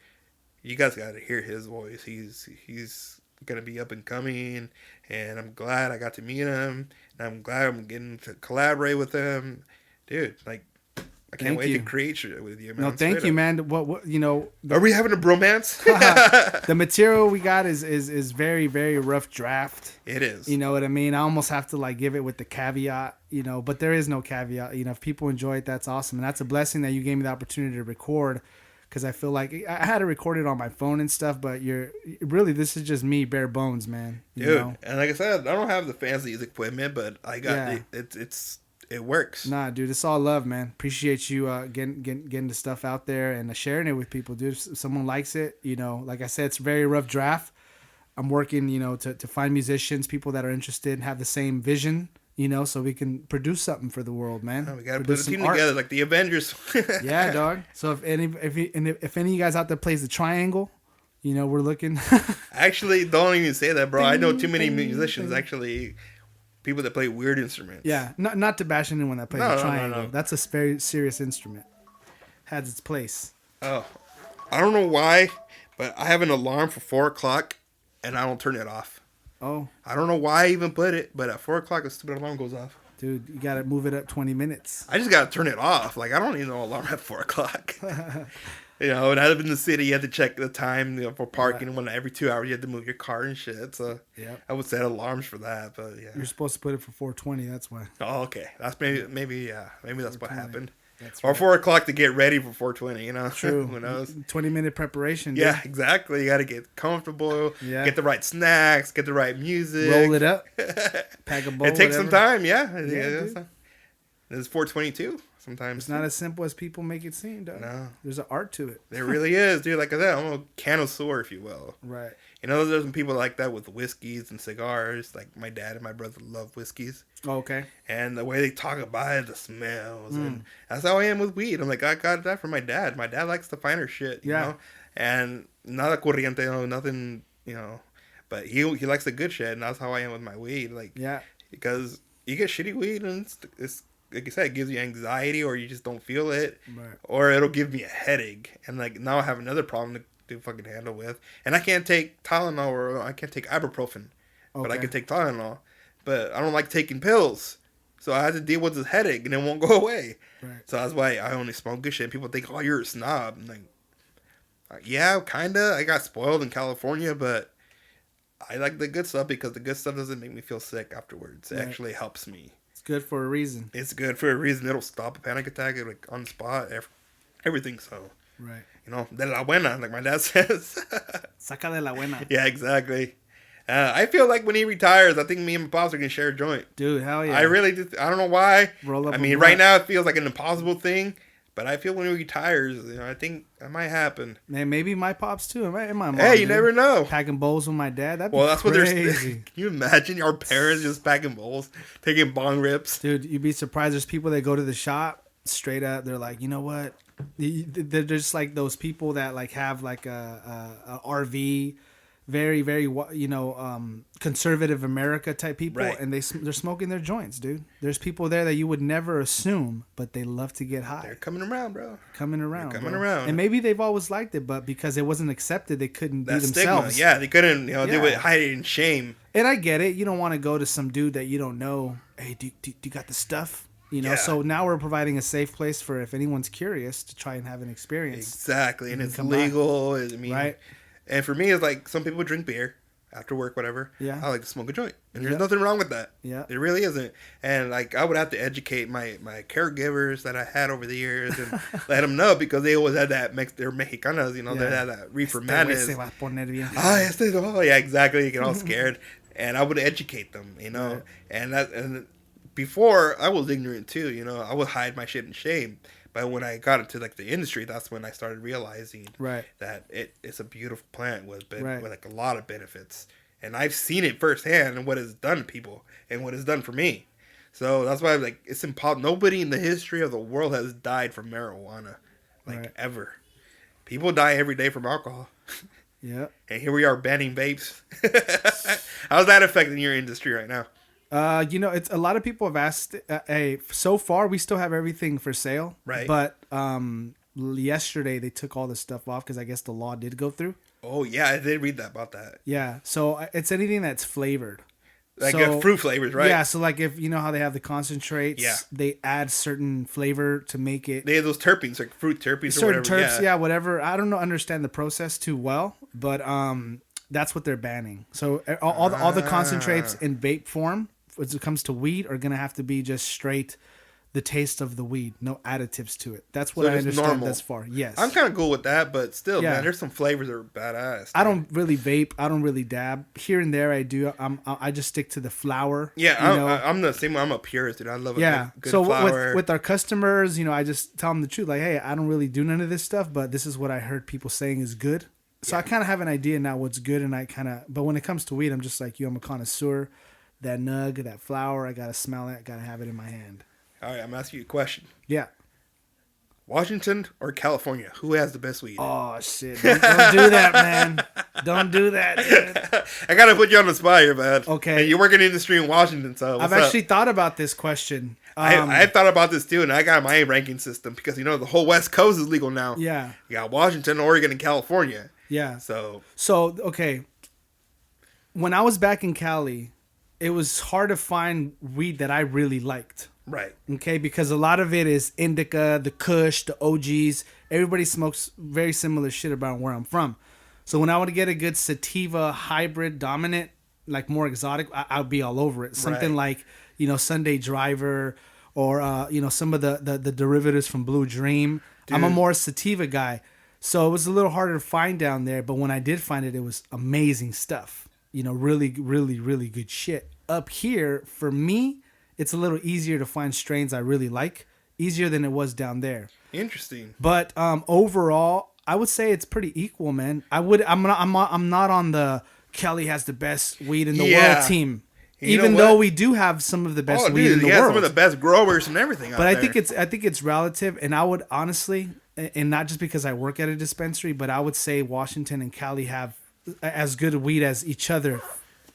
you guys got to hear his voice. He's gonna be up and coming, and I'm glad I got to meet him. And I'm glad I'm getting to collaborate with him, dude. Like, I can't wait to create shit with you, man. No, thank you, man. What Are we having a bromance? the material we got is very, very rough draft. It is. You know what I mean? I almost have to like give it with the caveat, but there is no caveat. If people enjoy it, that's awesome. And that's a blessing that you gave me the opportunity to record, because I feel like I had to record it on my phone and stuff, but this is just me, bare bones, man. Dude, and like I said, I don't have the fancy equipment, but I got it works. Nah, dude, it's all love, man. Appreciate you getting the stuff out there and sharing it with people, dude. If someone likes it, like I said, it's a very rough draft. I'm working, to find musicians, people that are interested and have the same vision, so we can produce something for the world, man. We gotta put a team together like the Avengers. Yeah, dog. So if any of you guys out there plays the triangle, we're looking. Actually, don't even say that, bro. I know too many musicians, actually, people that play weird instruments. Yeah, not to bash anyone that plays the triangle. No. That's a very serious instrument. Has its place. Oh, I don't know why, but I have an alarm for 4:00, and I don't turn it off. Oh. I don't know why I even put it, but at 4:00, a stupid alarm goes off. Dude, you gotta move it up 20 minutes. I just gotta turn it off. Like, I don't need no alarm at 4:00. And I live in the city. You had to check the time for parking. When every 2 hours you had to move your car and shit. So I would set alarms for that. But yeah, you're supposed to put it for 4:20. That's why. Oh, okay. That's maybe that's what happened. That's or right. 4:00 to get ready for 4:20. True. Who knows? 20-minute preparation. Yeah, dude. exactly. You got to get comfortable. Yeah. Get the right snacks. Get the right music. Roll it up. Pack a bowl. It takes some time. Yeah. It's 4:22. Sometimes it's not as simple as people make it seem, dog. No. There's an art to it. There really is, dude. Like I said, I'm a connoisseur, if you will. Right. There's some people like that with whiskeys and cigars. Like my dad and my brother love whiskeys. Oh, okay. And the way they talk about it, the smells. And that's how I am with weed. I'm like, I got that from my dad. My dad likes the finer shit, you know? And nada corriente, nothing, But he likes the good shit, and that's how I am with my weed. Like, because you get shitty weed, and it's like I said, it gives you anxiety, or you just don't feel it, or it'll give me a headache, and like now I have another problem to fucking handle with, and I can't take Tylenol or I can't take ibuprofen, but I can take Tylenol, but I don't like taking pills, so I have to deal with this headache, and it won't go away. Right. So that's why I only smoke good shit. And people think, oh, you're a snob. I'm like, yeah, kinda. I got spoiled in California, but I like the good stuff because the good stuff doesn't make me feel sick afterwards. It actually helps me. Good for a reason. It's good for a reason. It'll stop a panic attack like on the spot. Everything. So, right. De la buena, like my dad says. Saca de la buena. Yeah, exactly. I feel like when he retires, I think me and my pops are gonna share a joint. Dude, hell yeah. I really just, I don't know why. Roll up. I mean, right now it feels like an impossible thing, but I feel when he retires, I think that might happen. Man, maybe my pops too. And my mom. Hey, you never know. Packing bowls with my dad. That's that's crazy. what they're. Can you imagine our parents just packing bowls, taking bong rips? Dude, you'd be surprised. There's people that go to the shop straight up. They're like, you know what? They're just like those people that like have like a RV, very very conservative America type people, right. And they're smoking their joints, dude. There's people there that you would never assume, but they love to get high. They're coming around, bro. Coming around, and maybe they've always liked it, but because it wasn't accepted, they couldn't be themselves. Stigma. Yeah, they couldn't. They would hide it in shame. And I get it. You don't want to go to some dude that you don't know. Hey, do you got the stuff? So now we're providing a safe place for if anyone's curious to try and have an experience. Exactly, and it's legal. Right. And for me, it's like some people drink beer after work, whatever. Yeah. I like to smoke a joint, and there's nothing wrong with that. Yeah. There really isn't. And like I would have to educate my caregivers that I had over the years and let them know because they always had that they're Mexicanas, they had that reefer madness. Yeah, exactly. You get all scared, and I would educate them, Right. and before I was ignorant too, I would hide my shit in shame. But when I got into like the industry, that's when I started realizing Right. that it's a beautiful plant Right. with like a lot of benefits, and I've seen it firsthand and what it's done to people and what it's done for me. So that's why like it's impossible. Nobody in the history of the world has died from marijuana, like Right. ever. People die every day from alcohol. Yeah. And here we are banning vapes. How's that affecting your industry right now? It's a lot of people have asked. Hey, so far we still have everything for sale, Right. But yesterday they took all the stuff off because I guess the law did go through. Oh yeah, I did read that about that. Yeah, so it's anything that's flavored. Like So, fruit flavors, right? Yeah, so like if you know how they have the concentrates, Yeah. they add certain flavor to make it They have those terpenes, like fruit terpenes or certain whatever. terps, yeah, whatever. I don't know, understand the process too well, but that's what they're banning. So all the concentrates in vape form, when it comes to weed, are gonna have to be just straight the taste of the weed, no additives to it. That's what So I just understand normal. thus far. Yes, I'm kind of cool with that, but still, Yeah. man, there's some flavors that are badass. I don't really vape. I don't really dab. Here and there, I do. I just stick to the flower. Yeah, you know? I'm the same. I'm a purist, dude. I love Yeah. a good So flower. with our customers, I just tell them the truth. Like, hey, I don't really do none of this stuff, but this is what I heard people saying is good. So I kind of have an idea now what's good, and but when it comes to weed, I'm just like you. I'm a connoisseur. That nug, that flower, I gotta smell it. Gotta have it in my hand. All right, I'm asking you a question. Yeah. Washington or California? Who has the best weed? Oh shit! Don't do that, man. Don't do that, dude. I gotta put you on the spot here, man. Okay. And you work in the industry in Washington, so I've what's up? actually thought about this question. I thought about this too, and I got my ranking system because the whole West Coast is legal now. Yeah. You got Washington, Oregon, and California. Yeah. So Okay. When I was back in Cali, it was hard to find weed that I really liked. right. Okay, because a lot of it is indica, the Kush, the OGs. Everybody smokes very similar shit about where I'm from. So when I would get a good sativa hybrid dominant, like more exotic, I'd be all over it. Something like, Sunday Driver or, some of the derivatives from Blue Dream. Dude. I'm a more sativa guy. So it was a little harder to find down there. But when I did find it, it was amazing stuff. Really, really, really good shit. Up here, for me, it's a little easier to find strains I really like, easier than it was down there. Interesting. But overall, I would say it's pretty equal, man. I'm not on the Kelly has the best weed in the world team, even though we do have some of the best weed in the world. Some of the best growers and everything. But I think it's relative, and I would honestly, and not just because I work at a dispensary, but I would say Washington and Cali have as good weed as each other,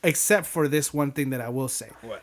except for this one thing that I will say. What?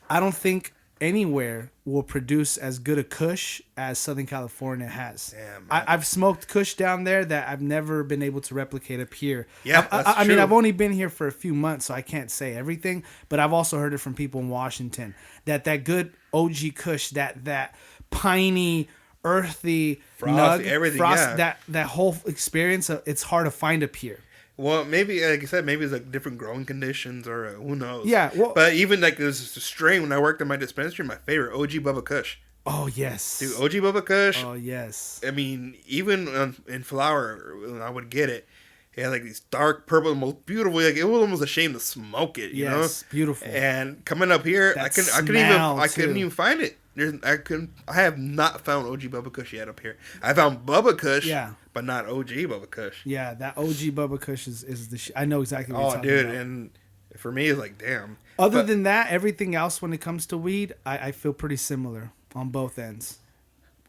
I don't think anywhere will produce as good a Kush as Southern California has. Damn, man. I've smoked Kush down there that I've never been able to replicate up here. Yeah, I mean, I've only been here for a few months, so I can't say everything, but I've also heard it from people in Washington that good OG Kush, that piney, earthy, Frosty, everything, yeah. that whole experience, it's hard to find up here. Well, maybe, like I said, maybe it's like different growing conditions or who knows. Yeah, well, but even like there's a strain when I worked in my dispensary, my favorite, OG Bubba Kush. Oh, yes. Dude, OG Bubba Kush. Oh, yes. I mean, even in flower, when I would get it, it had like these dark purple, most beautiful. Like it was almost a shame to smoke it. You know, beautiful. And coming up here, I couldn't even find it. I have not found OG Bubba Kush yet up here. I found Bubba Kush, but not OG Bubba Kush. Yeah, that OG Bubba Kush is the I know exactly what you're talking about. And for me, it's like, damn. Other than that, everything else when it comes to weed, I feel pretty similar on both ends.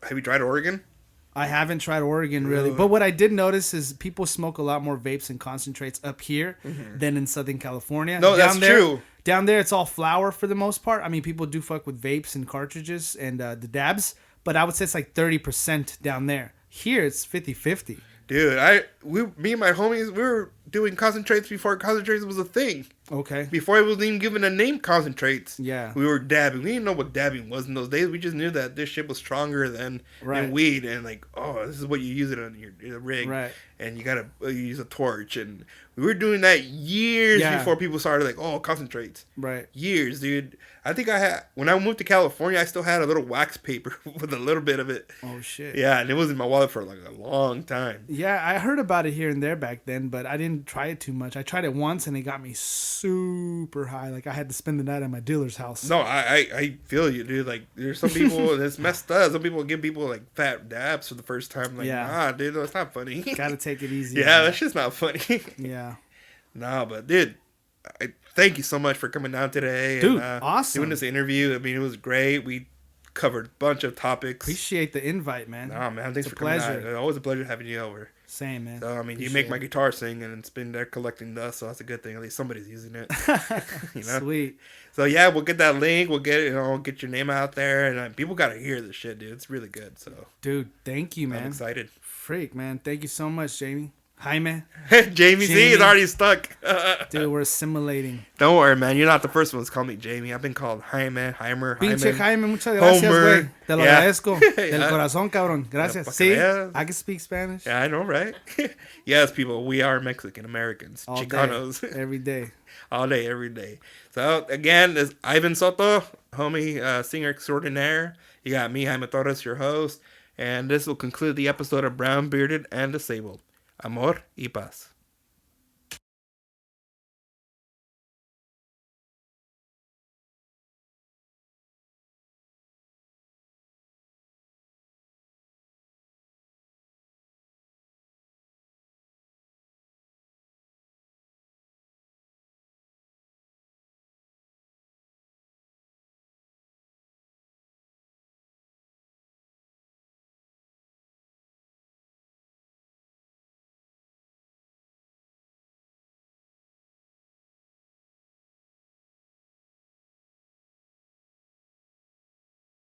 Have you tried Oregon? I haven't tried Oregon really, but what I did notice is people smoke a lot more vapes and concentrates up here than in Southern California. No, that's true. Down there, it's all flower for the most part. I mean, people do fuck with vapes and cartridges and the dabs, but I would say it's like 30% down there. Here, it's 50-50. Dude, me and my homies, we were doing concentrates before concentrates was a thing. Okay. Before it was even given a name, concentrates. Yeah. We were dabbing. We didn't know what dabbing was in those days. We just knew that this shit was stronger than weed. And like, oh, this is what you use it on your rig. Right. And you got to use a torch. And we were doing that years before people started like, oh, concentrates. Right. Years, dude. I think when I moved to California, I still had a little wax paper with a little bit of it. Oh, shit. Yeah, and it was in my wallet for like a long time. Yeah, I heard about it here and there back then, but I didn't shouldn't try it too much. I tried it once and it got me super high. Like I had to spend the night at my dealer's house. No, I feel you, dude. Like there's some people that's messed up. Some people give people like fat dabs for the first time. Like, nah, dude, that's not funny. Gotta take it easy. Yeah, that's just not funny. Yeah. Nah, but dude, I thank you so much for coming down today. Dude, and, awesome. Doing this interview. I mean, it was great. We covered a bunch of topics. Appreciate the invite, man. Nah, man, thanks It's for coming pleasure. out. It's always a pleasure having you over. Same, man. So, I mean, you make my guitar sing, and it's been there collecting dust, so that's a good thing. At least somebody's using it. You know? Sweet. So, yeah, we'll get that link. We'll get it, get your name out there. And people got to hear this shit, dude. It's really good. So, dude, thank you, man. I'm excited. Freak, man. Thank you so much, Jamie. Jaime. Jamie Z is already stuck. Dude, we're assimilating. Don't worry, man. You're not the first one to call me Jamie. I've been called Jaime, Heimer, Pinche Jaime, muchas gracias, Homer. güey. Te lo Yeah. agradezco. Del corazón, cabrón. Gracias. Sí, I can speak Spanish. Yeah, I know, right? Yes, people, we are Mexican Americans. All Chicanos. day, every day. All day, every day. So, again, this Ivan Soto, homie, singer extraordinaire. You got me, Jaime Torres, your host. And this will conclude the episode of Brown Bearded and Disabled. Amor y paz.